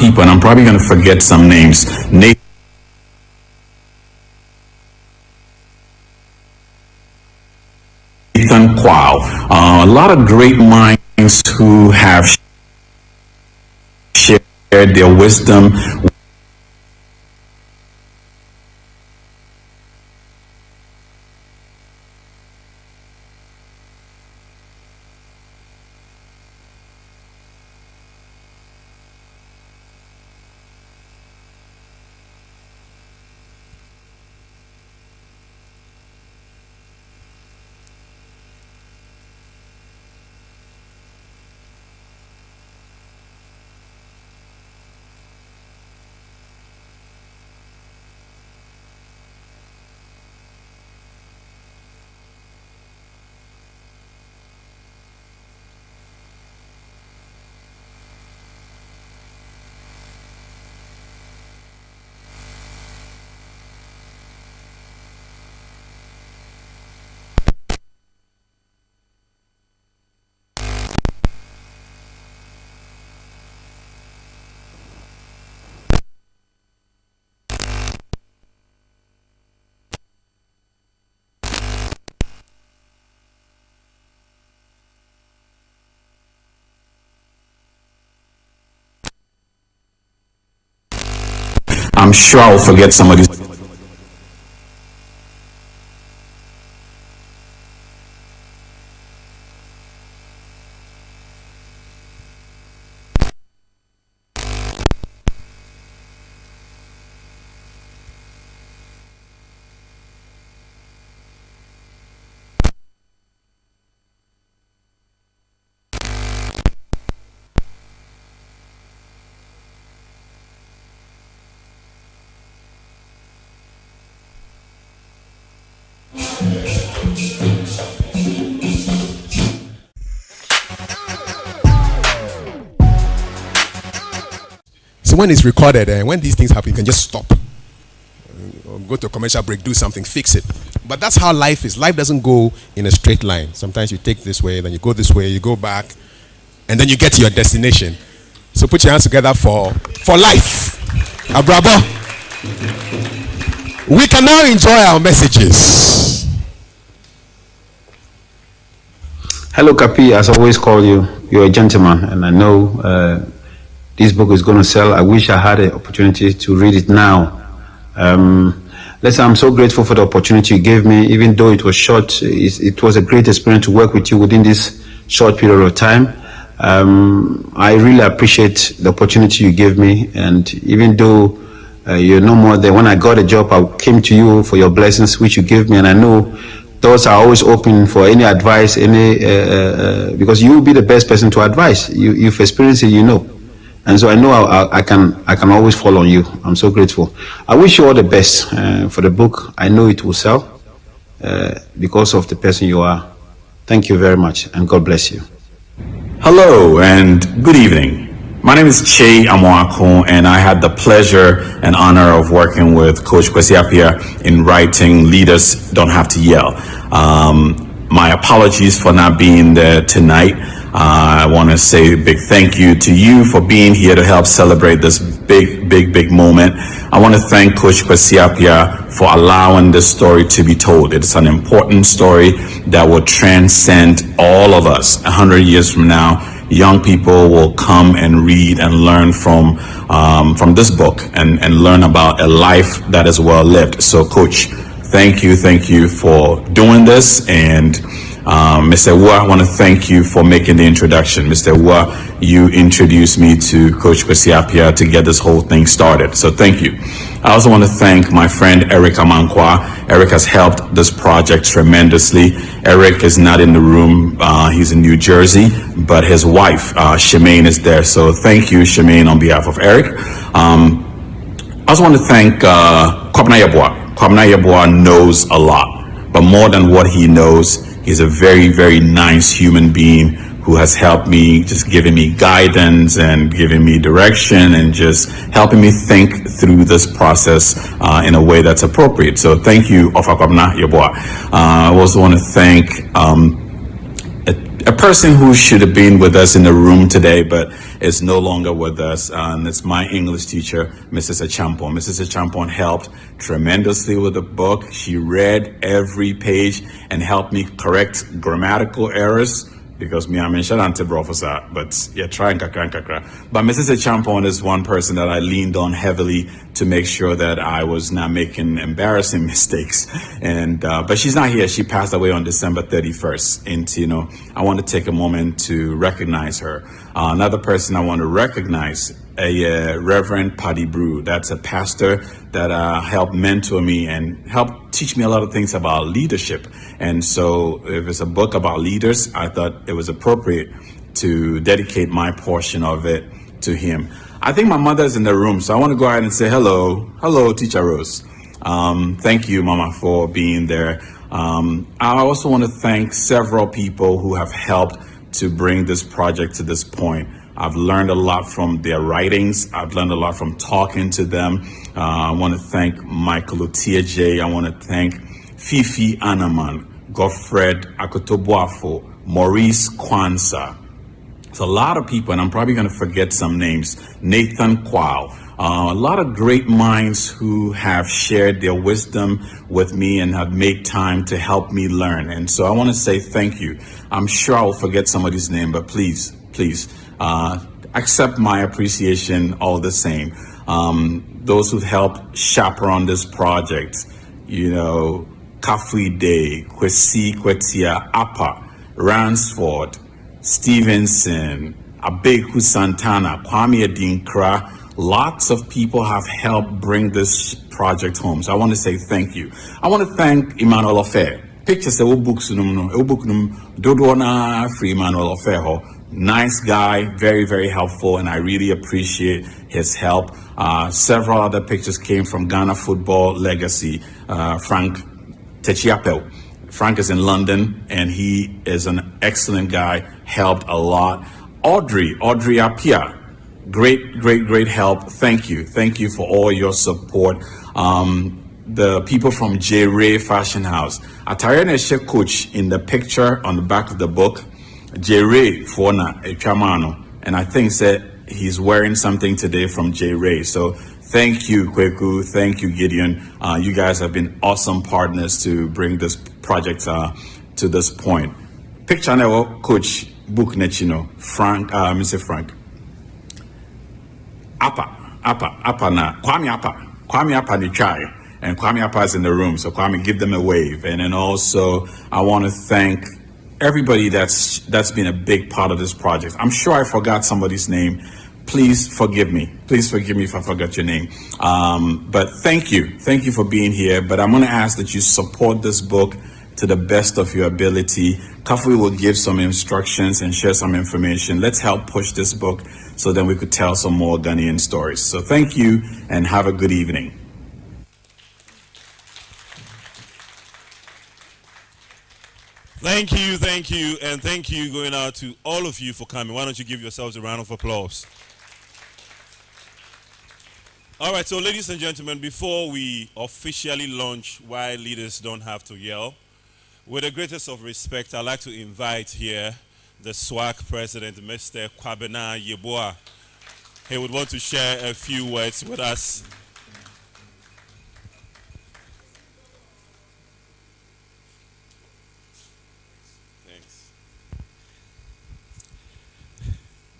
people, and I'm probably going to forget some names. Nathan Quao, a lot of great minds who have shared their wisdom. I'm sure I'll forget some of these. So when it's recorded and when these things happen, you can just stop. Or go to a commercial break, do something, fix it. But that's how life is. Life doesn't go in a straight line. Sometimes you take this way, then you go this way, you go back, and then you get to your destination. So put your hands together for life. Abrabo. We can now enjoy our messages. Hello, Kapi. As I always call you, you're a gentleman, and I know this book is going to sell. I wish I had an opportunity to read it now. Listen, I'm so grateful for the opportunity you gave me, even though it was short. It was a great experience to work with you within this short period of time. I really appreciate the opportunity you gave me, and even though you're no more there, when I got a job, I came to you for your blessings, which you gave me, and I know doors are always open for any advice, because you will be the best person to advise. You've experienced it, you know. And so I know I can always fall on you. I'm so grateful. I wish you all the best for the book. I know it will sell because of the person you are. Thank you very much, and God bless you. Hello and good evening. My name is Che Amoako, and I had the pleasure and honor of working with Coach Kwasi Appiah in writing Leaders Don't Have to Yell. My apologies for not being there tonight. I want to say a big thank you to you for being here to help celebrate this big moment. I want to thank Coach Kwasi Appiah for allowing this story to be told. It's an important story that will transcend all of us. 100 years from now, young people will come and read and learn from this book and learn about a life that is well lived. So, Coach, thank you for doing this. And Mr. Wu, I want to thank you for making the introduction. Mr. Wu, you introduced me to Coach Kwasi Appiah to get this whole thing started. So thank you. I also want to thank my friend Eric Amankwa. Eric has helped this project tremendously. Eric is not in the room. He's in New Jersey, but his wife, Shemaine, is there. So thank you, Shemaine, on behalf of Eric. I also want to thank Kwabena Yeboah. Kwabena Yeboah knows a lot, but more than what he knows, he's a very nice human being who has helped me, just giving me guidance and giving me direction and just helping me think through this process in a way that's appropriate. So thank you, Kwabena Yeboah. I also want to thank a person who should have been with us in the room today, but is no longer with us. And it's my English teacher, Mrs. Achampon. Mrs. Achampon helped tremendously with the book. She read every page and helped me correct grammatical errors, because me, I'm in Shalante Professor, but yeah, try and kakra. But Mrs. Achampon is one person that I leaned on heavily to make sure that I was not making embarrassing mistakes. And but she's not here. She passed away on December 31st. And I want to take a moment to recognize her. Another person I want to recognize, Reverend Paddy Brew. That's a pastor that helped mentor me and helped teach me a lot of things about leadership. And so if it's a book about leaders, I thought it was appropriate to dedicate my portion of it to him. I think my mother's in the room, so I want to go ahead and say hello. Hello, Teacher Rose. Thank you, Mama, for being there. I also want to thank several people who have helped to bring this project to this point. I've learned a lot from their writings. I've learned a lot from talking to them. I want to thank Michael Otiaje. I want to thank Fifi Anaman, Godfred Akotobuafo, Maurice Kwanzaa. It's a lot of people, and I'm probably going to forget some names. Nathan Kwao. A lot of great minds who have shared their wisdom with me and have made time to help me learn. And so I want to say thank you. I'm sure I'll forget somebody's name, but please, accept my appreciation all the same. Those who helped chaperone this project, Kafui Day, Kwesi Kwetia, Appiah, Ransford, Stevenson, Abeku Santana, Kwame Adinkra. Lots of people have helped bring this project home. So I want to say thank you. I want to thank Emmanuel Affair. Pictures the books Dodona free Emmanuel Affair. Nice guy, very, very helpful, and I really appreciate his help. Several other pictures came from Ghana Football Legacy, Frank Techiapel. Frank is in London, and he is an excellent guy, helped a lot. Audrey Appiah, great help. Thank you for all your support. The people from J. Ray Fashion House. Atarianeshe coach in the picture on the back of the book, J. Ray Fona Echamano, and I think that he's wearing something today from J. Ray. So thank you, Kweku. Thank you, Gideon. You guys have been awesome partners to bring this project to this point. Picture now, Coach Book Nechino, Frank, Mr. Frank. Appiah na Kwame Appiah ni chai, and Kwame Appiah is in the room. So Kwame, give them a wave. And then also, I want to thank everybody that's been a big part of this project. I'm sure I forgot somebody's name. Please forgive me. Please forgive me if I forgot your name. But thank you for being here. But I'm going to ask that you support this book to the best of your ability. Kafui will give some instructions and share some information. Let's help push this book so that we could tell some more Ghanaian stories. So thank you and have a good evening. Thank you, and thank you going out to all of you for coming. Why don't you give yourselves a round of applause? All right, so ladies and gentlemen, before we officially launch Why Leaders Don't Have to Yell, with the greatest of respect, I'd like to invite here the SWAC president, Mr. Kwabena Yeboah. He would want to share a few words with us. Thanks.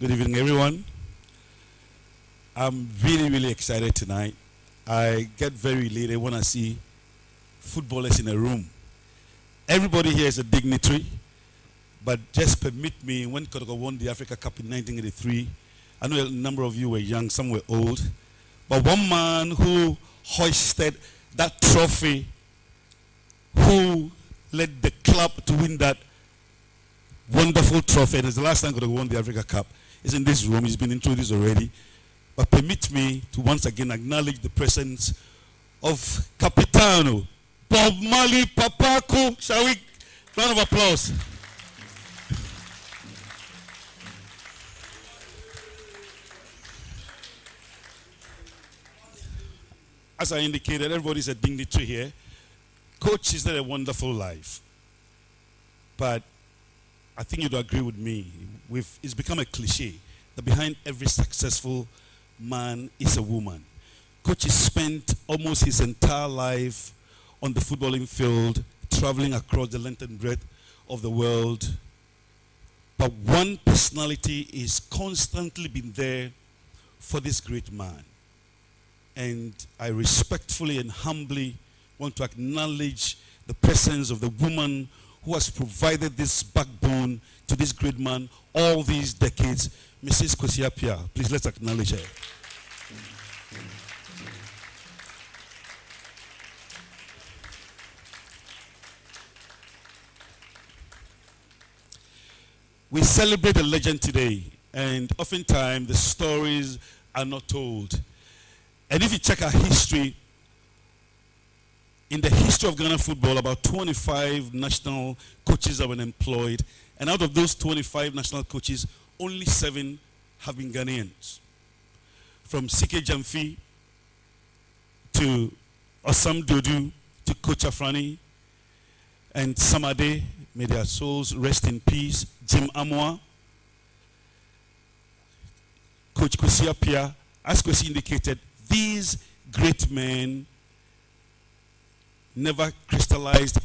Good evening, everyone. I'm really excited tonight. I get very elated when I see footballers in a room. Everybody here is a dignitary, but just permit me, when Kotoko won the Africa Cup in 1983, I know a number of you were young, some were old, but one man who hoisted that trophy, who led the club to win that wonderful trophy, and it's the last time Kotoko won the Africa Cup, is in this room. He's been introduced already. But permit me to once again acknowledge the presence of Capitano Bob Marley Papaku. Shall we? Round of applause. As I indicated, everybody's a dignitary here. Coach, is that a wonderful life? But I think you'd agree with me. It's become a cliche that behind every successful man is a woman. Coach has spent almost his entire life on the footballing field, traveling across the length and breadth of the world. But one personality is constantly been there for this great man. And I respectfully and humbly want to acknowledge the presence of the woman who has provided this backbone to this great man all these decades, Mrs. Akwasi Appiah. Please, let's acknowledge her. We celebrate a legend today, and oftentimes the stories are not told. And if you check our history, in the history of Ghana football, about 25 national coaches have been employed, and out of those 25 national coaches, only 7 have been Ghanaians. From Sike Jamfi to Osam Dodu to Coach Afrani and Samade, may their souls rest in peace, Jim Amwa, Coach Akwasi Appiah. As Kwesi indicated, these great men never crystallized.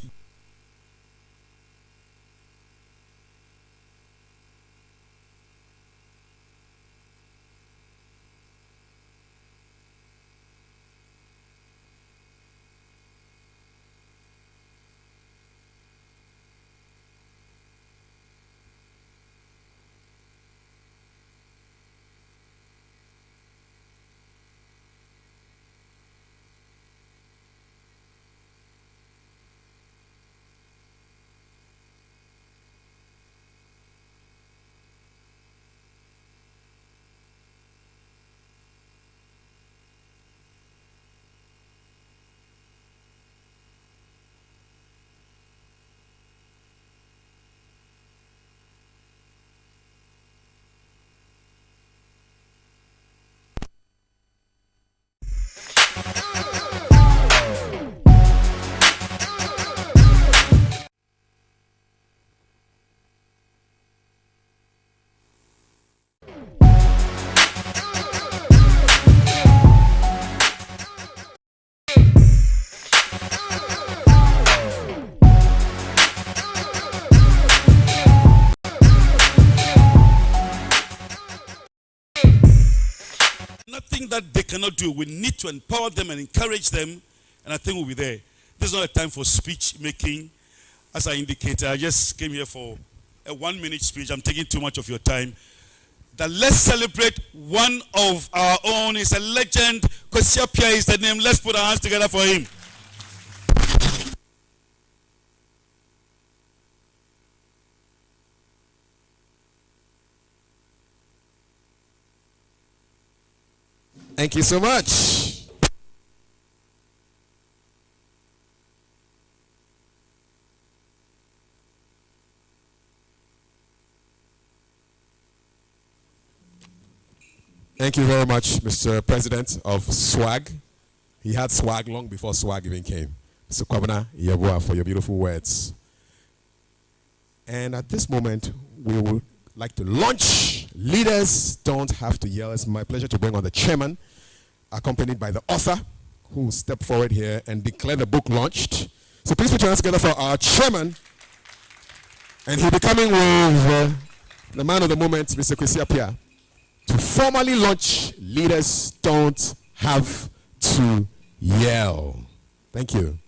Nothing that they cannot do. We need to empower them and encourage them, and I think we'll be there. This is not a time for speech making. As I indicated, I just came here for a 1-minute speech. I'm taking too much of your time. That let's celebrate one of our own. He's a legend. Akwasi Appiah is the name. Let's put our hands together for him. Thank you so much. Thank you very much, Mr. President of SWAG. He had swag long before swag even came. Mr. Kwabena Yeboah, for your beautiful words. And at this moment, we would like to launch Leaders Don't Have to Yell. It's my pleasure to bring on the chairman, accompanied by the author, who will step forward here and declare the book launched. So please put your hands together for our chairman. And he'll be coming with the man of the moment, Mr. Akwasi Appiah, to formally launch Leaders Don't Have to Yell. Thank you.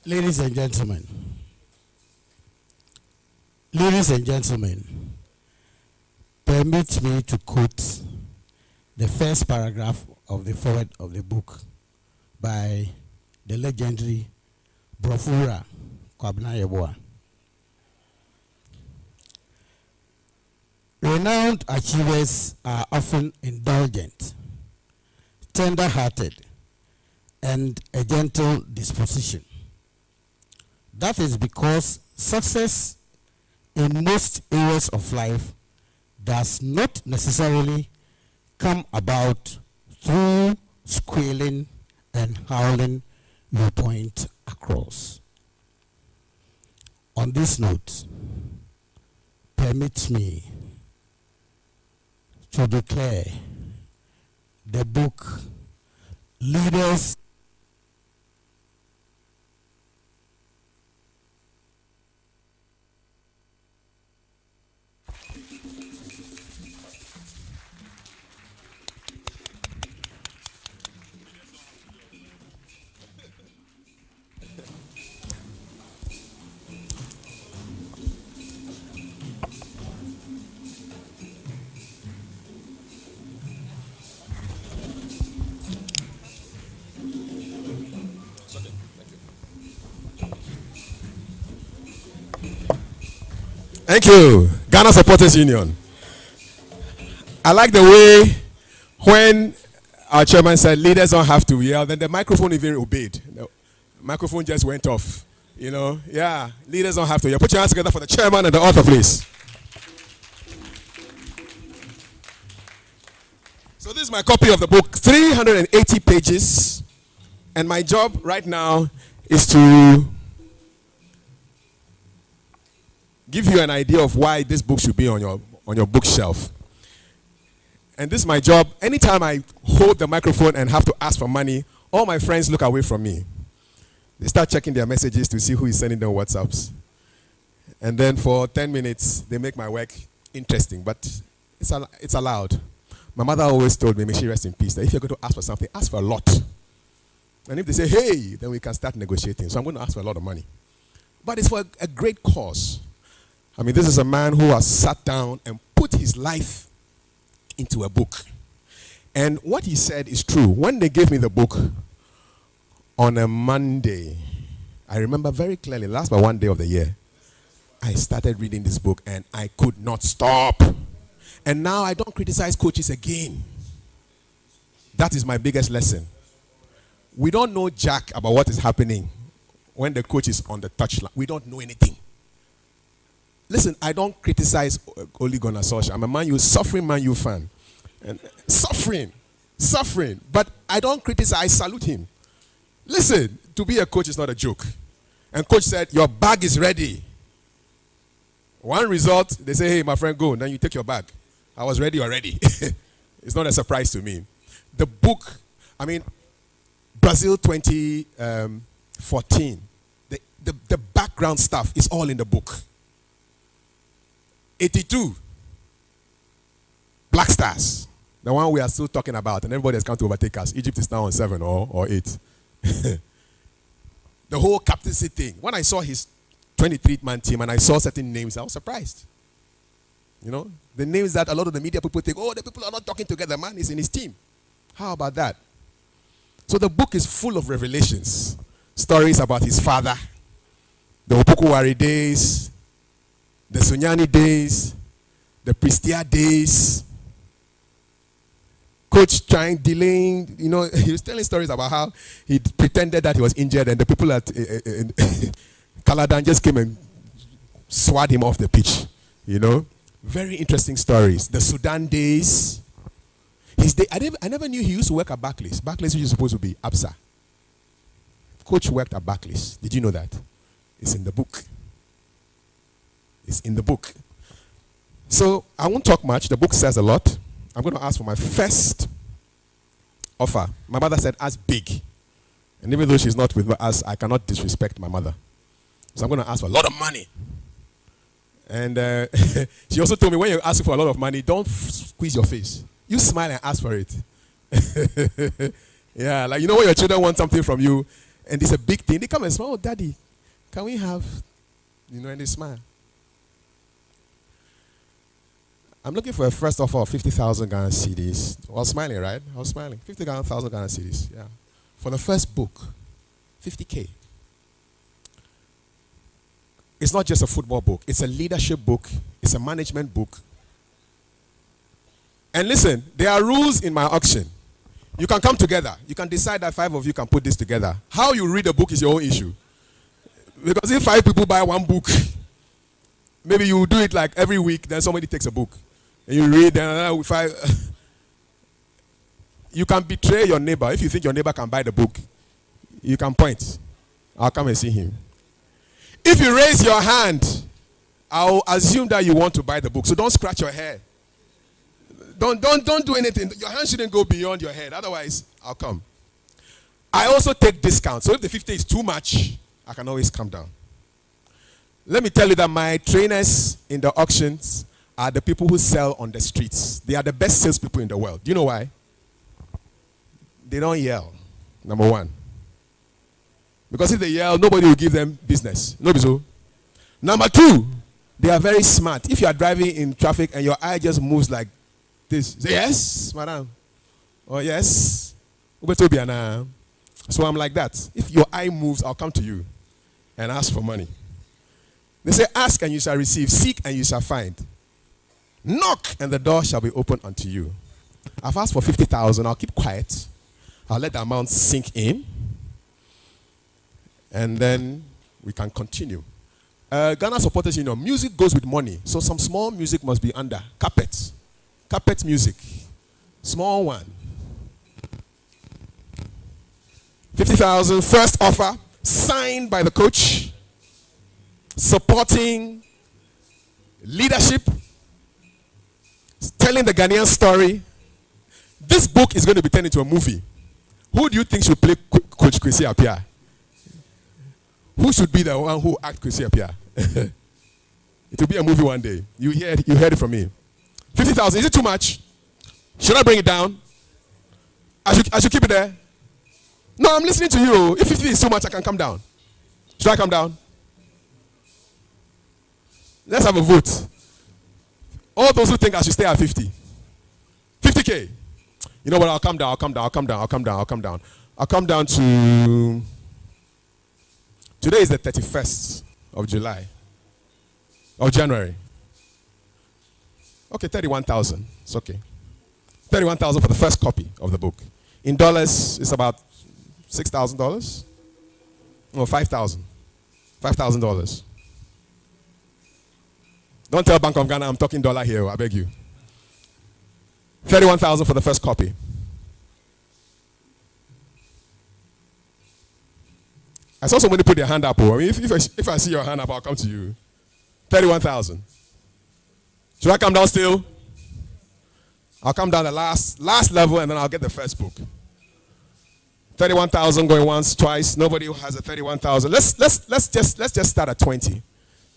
Ladies and gentlemen, permit me to quote the first paragraph of the foreword of the book by the legendary Brofura Kwabena Yeboah. Renowned achievers are often indulgent, tender-hearted, and a gentle disposition. That is because success in most areas of life does not necessarily come about through squealing and howling your point across. On this note, permit me to declare the book Leaders Thank you, Ghana Supporters Union. I like the way when our chairman said leaders don't have to yell, then the microphone even obeyed. The microphone just went off. You know, yeah, leaders don't have to yell. Put your hands together for the chairman and the author, please. So this is my copy of the book, 380 pages. And my job right now is to give you an idea of why this book should be on your bookshelf. And this is my job. Anytime I hold the microphone and have to ask for money, all my friends look away from me. They start checking their messages to see who is sending them WhatsApps. And then for 10 minutes, they make my work interesting, but it's allowed. My mother always told me, may she rest in peace, that if you're going to ask for something, ask for a lot. And if they say, hey, then we can start negotiating. So I'm going to ask for a lot of money. But it's for a great cause. I mean, this is a man who has sat down and put his life into a book. And what he said is true. When they gave me the book on a Monday, I remember very clearly, last but one day of the year, I started reading this book and I could not stop. And now I don't criticize coaches again. That is my biggest lesson. We don't know jack about what is happening when the coach is on the touchline. We don't know anything. Listen, I don't criticize Ole Gunnar Solskjaer. I'm a Man U, suffering Man U fan. And suffering. But I don't criticize, I salute him. Listen, to be a coach is not a joke. And coach said, your bag is ready. One result, they say, hey, my friend, go. Then you take your bag. I was ready already. It's not a surprise to me. The book, I mean, Brazil 2014, the background stuff is all in the book. 82, Black Stars, the one we are still talking about, and everybody has come to overtake us. Egypt is now on 7 or 8. The whole captaincy thing. When I saw his 23-man team and I saw certain names, I was surprised. You know, the names that a lot of the media people think, oh, the people are not talking together, man, is in his team. How about that? So the book is full of revelations, stories about his father, the Opokuwari days, the Sunyani days, the Pristia days, coach delaying, you know, he was telling stories about how he pretended that he was injured and the people at Kaladan just came and swat him off the pitch, you know. Very interesting stories. The Sudan days. I never knew he used to work at Barclays. Barclays, which is supposed to be Absa. Coach worked at Barclays. Did you know that? It's in the book. It's in the book. So I won't talk much. The book says a lot. I'm going to ask for my first offer. My mother said, ask big. And even though she's not with us, I cannot disrespect my mother. So I'm going to ask for a lot of money. And she also told me, when you ask for a lot of money, don't squeeze your face. You smile and ask for it. Yeah, like, you know, when your children want something from you, and it's a big thing, they come and smile, oh, daddy, can we have, you know, and they smile. I'm looking for a first offer of 50,000 Ghana cedis. I was smiling, right? I was smiling. 50,000 Ghana cedis, yeah. For the first book, 50K. It's not just a football book. It's a leadership book. It's a management book. And listen, there are rules in my auction. You can come together. You can decide that 5 of you can put this together. How you read a book is your own issue. Because if 5 people buy one book, maybe you do it like every week, then somebody takes a book. And you read, then 5. You can betray your neighbor. If you think your neighbor can buy the book, you can point. I'll come and see him. If you raise your hand, I'll assume that you want to buy the book. So don't scratch your head. Don't do anything. Your hand shouldn't go beyond your head. Otherwise, I'll come. I also take discounts. So if the 50 is too much, I can always come down. Let me tell you that my trainers in the auctions are the people who sell on the streets. They are the best salespeople in the world. Do you know why? They don't yell. Number one. Because if they yell, nobody will give them business. No, so. Number two, they are very smart. If you are driving in traffic and your eye just moves like this, say yes, madam. Or yes. So I'm like that. If your eye moves, I'll come to you and ask for money. They say, ask and you shall receive, seek and you shall find. Knock and the door shall be opened unto you. I've asked for 50,000. I'll keep quiet. I'll let the amount sink in. And then we can continue. Ghana Supporters Union, music goes with money. So some small music must be under. Carpet. Carpet music. Small one. 50,000, first offer, signed by the coach, supporting leadership, telling the Ghanaian story. This book is going to be turned into a movie. Who do you think should play Coach Kwesi Appiah? Who should be the one who act Kwesi Appiah? It will be a movie one day. You heard it from me. 50,000, is it too much? Should I bring it down? I should keep it there? No, I'm listening to you. If 50 is too much, I can come down. Should I come down? Let's have a vote. All those who think I should stay at 50. 50K. You know what? I'll come down. I'll come down to... Today is the 31st of July. Of January. Okay, 31,000. It's okay. 31,000 for the first copy of the book. In dollars, it's about $6,000. No, $5,000. $5,000. Don't tell Bank of Ghana I'm talking dollar here, I beg you. 31,000 for the first copy. I saw somebody put their hand up. I mean, if I see your hand up, I'll come to you. 31,000. Should I come down still? I'll come down the last level and then I'll get the first book. 31,000 going once, twice. Nobody has a 31,000. Let's just start at 20.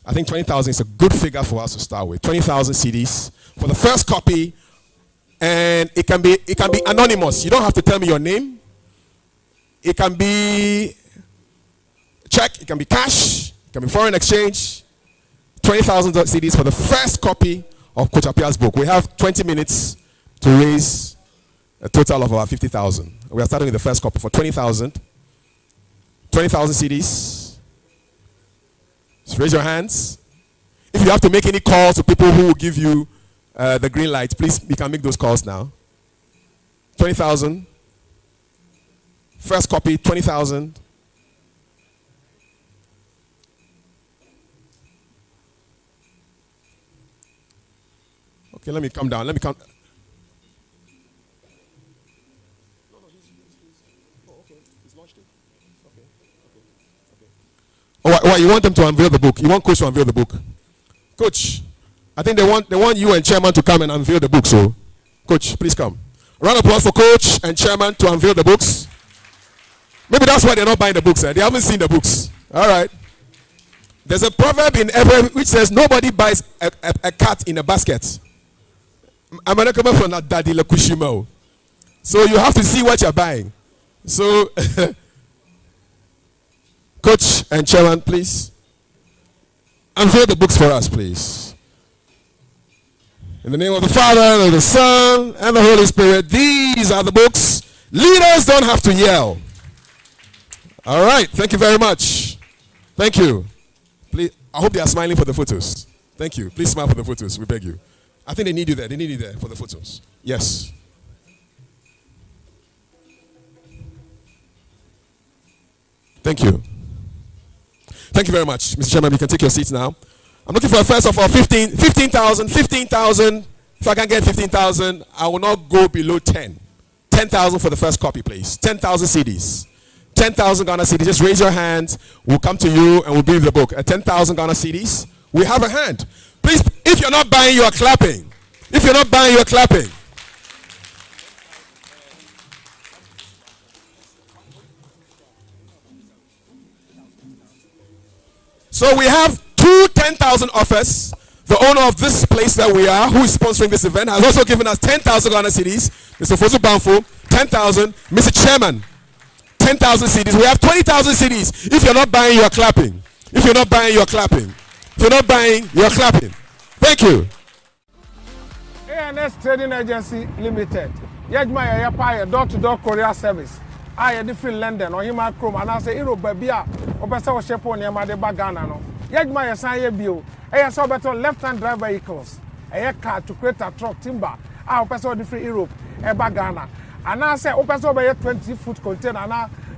I think 20,000 is a good figure for us to start with. 20,000 CDs for the first copy, and it can be anonymous. You don't have to tell me your name. It can be check. It can be cash. It can be foreign exchange. 20,000 CDs for the first copy of Coach Appiah's book. We have 20 minutes to raise a total of about 50,000. We are starting with the first copy for 20,000. 20,000 CDs. Just raise your hands. If you have to make any calls to people who will give you the green light, please, you can make those calls now. 20,000. First copy, 20,000. Okay, let me come down. Oh, you want them to unveil the book? You want Coach to unveil the book? Coach, I think they want you and Chairman to come and unveil the book. So, Coach, please come. Round of applause for Coach and Chairman to unveil the books. Maybe that's why they're not buying the books. They haven't seen the books. All right. There's a proverb in Appiah which says nobody buys a cat in a basket. I'm going to come from that daddy Lakushimo. So you have to see what you're buying. So, Coach and Chairman, please unveil the books for us, please. In the name of the Father, and of the Son, and the Holy Spirit, these are the books. Leaders don't have to yell. All right, thank you very much. Thank you. Please, I hope they are smiling for the photos. Thank you. Please smile for the photos, we beg you. I think they need you there. They need you there for the photos. Yes. Thank you. Thank you very much. Mr. Chairman, you can take your seats now. I'm looking for a first of all 15,000. If I can get 15,000, I will not go below 10. 10,000 for the first copy, please. 10,000 CDs. 10,000 Ghana CDs. Just raise your hand. We'll come to you and we'll give you the book. 10,000 Ghana CDs. We have a hand. Please, if you're not buying, you are clapping. If you're not buying, you are clapping. So we have two 10,000 offers. The owner of this place that we are, who is sponsoring this event, has also given us 10,000 Ghana CDs. Mr. Fosu Banfo, 10,000. Mr. Chairman, 10,000 CDs. We have 20,000 CDs. If you're not buying, you are clapping. If you're not buying, you are clapping. If you're not buying, you are clapping. Thank you. ANS Trading Agency Limited. Yajma Appiah door-to-door courier service. I different London or Hima Chrome and I say Europe Babia or Bessa or Shepon Yamade Bagana. No. Yajma Yasaya Bio. I saw better left-hand drive vehicles. A car to create a truck timber. I person different Europe, a Bagana. And I say open over 20-foot container and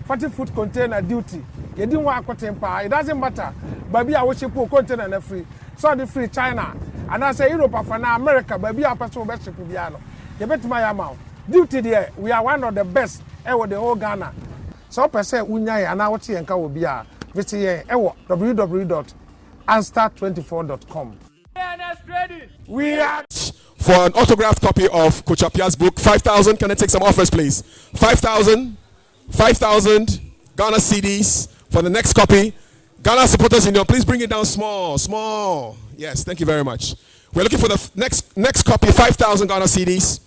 40-foot container duty. You didn't want to temper. It doesn't matter. Baby, I wish you put container free. So the free China. And I say Europe for now America, baby, I person best to Piano. You bet my amount. Duty there, we are one of the best ever the whole Ghana. So per se unyai and our tea and ka will be a visit www.anstar24.com. We are for an autographed copy of Coach Appiah's book. 5,000. Can I take some offers, please? 5,000 Ghana CDs for the next copy. Ghana supporters in your, please bring it down small. Yes, thank you very much. We're looking for the next copy. 5,000 Ghana CDs.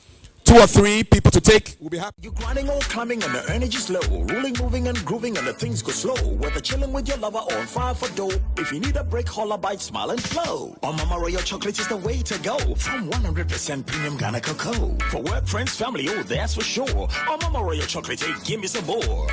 2 or 3 people to take. We'll be happy. You're grinding or climbing and the energy's low. Rolling, moving and grooving and the things go slow. Whether chilling with your lover or on fire for dough. If you need a break, holla, bite, smile and flow. On Mama Royal Chocolate is the way to go. From 100% premium Ghana cocoa. For work, friends, family, oh, that's for sure. On Mama Royal Chocolate, hey, give me some more.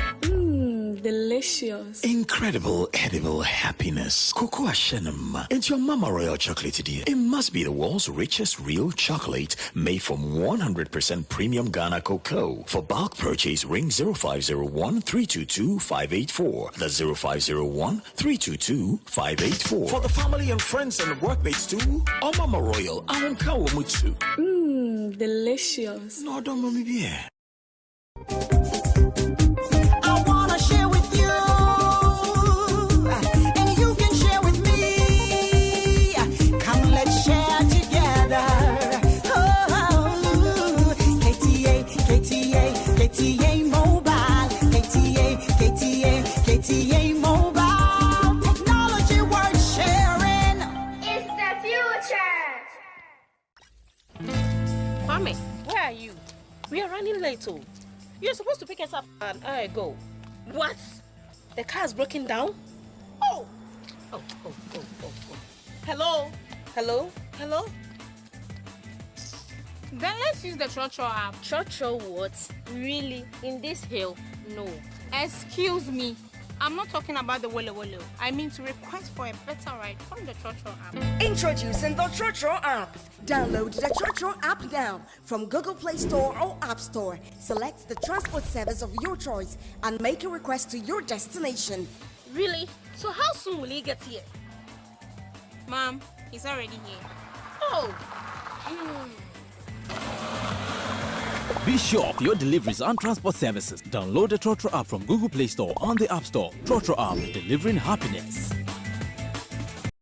Delicious. Incredible edible happiness. Cocoa Shenum. It's your Mama Royal Chocolate, dear. It must be the world's richest real chocolate made from 100% premium Ghana cocoa. For bulk purchase, ring 0501-322-584. That's 0501-322-584. For the family and friends and workmates too. On Mama Royal, I won't cow mutu. Delicious. No, don't mommy be here. KTA Mobile. Technology worth sharing. It's the future. Mami, where are you? We are running late too. You're supposed to pick us up an hour ago. What? The car's broken down? Oh. Hello? Then let's use the Trotro app. Trotro what? Really? In this hill? No. Excuse me. I'm not talking about the Wole Wole. I mean to request for a better ride from the Trotro app. Introducing the Trotro app. Download the Trotro app now from Google Play Store or App Store. Select the transport service of your choice and make a request to your destination. Really? So how soon will he get here? Mom, he's already here. Oh. Be sure of your deliveries and transport services. Download the Trotro app from Google Play Store on the App Store. Trotro app, delivering happiness.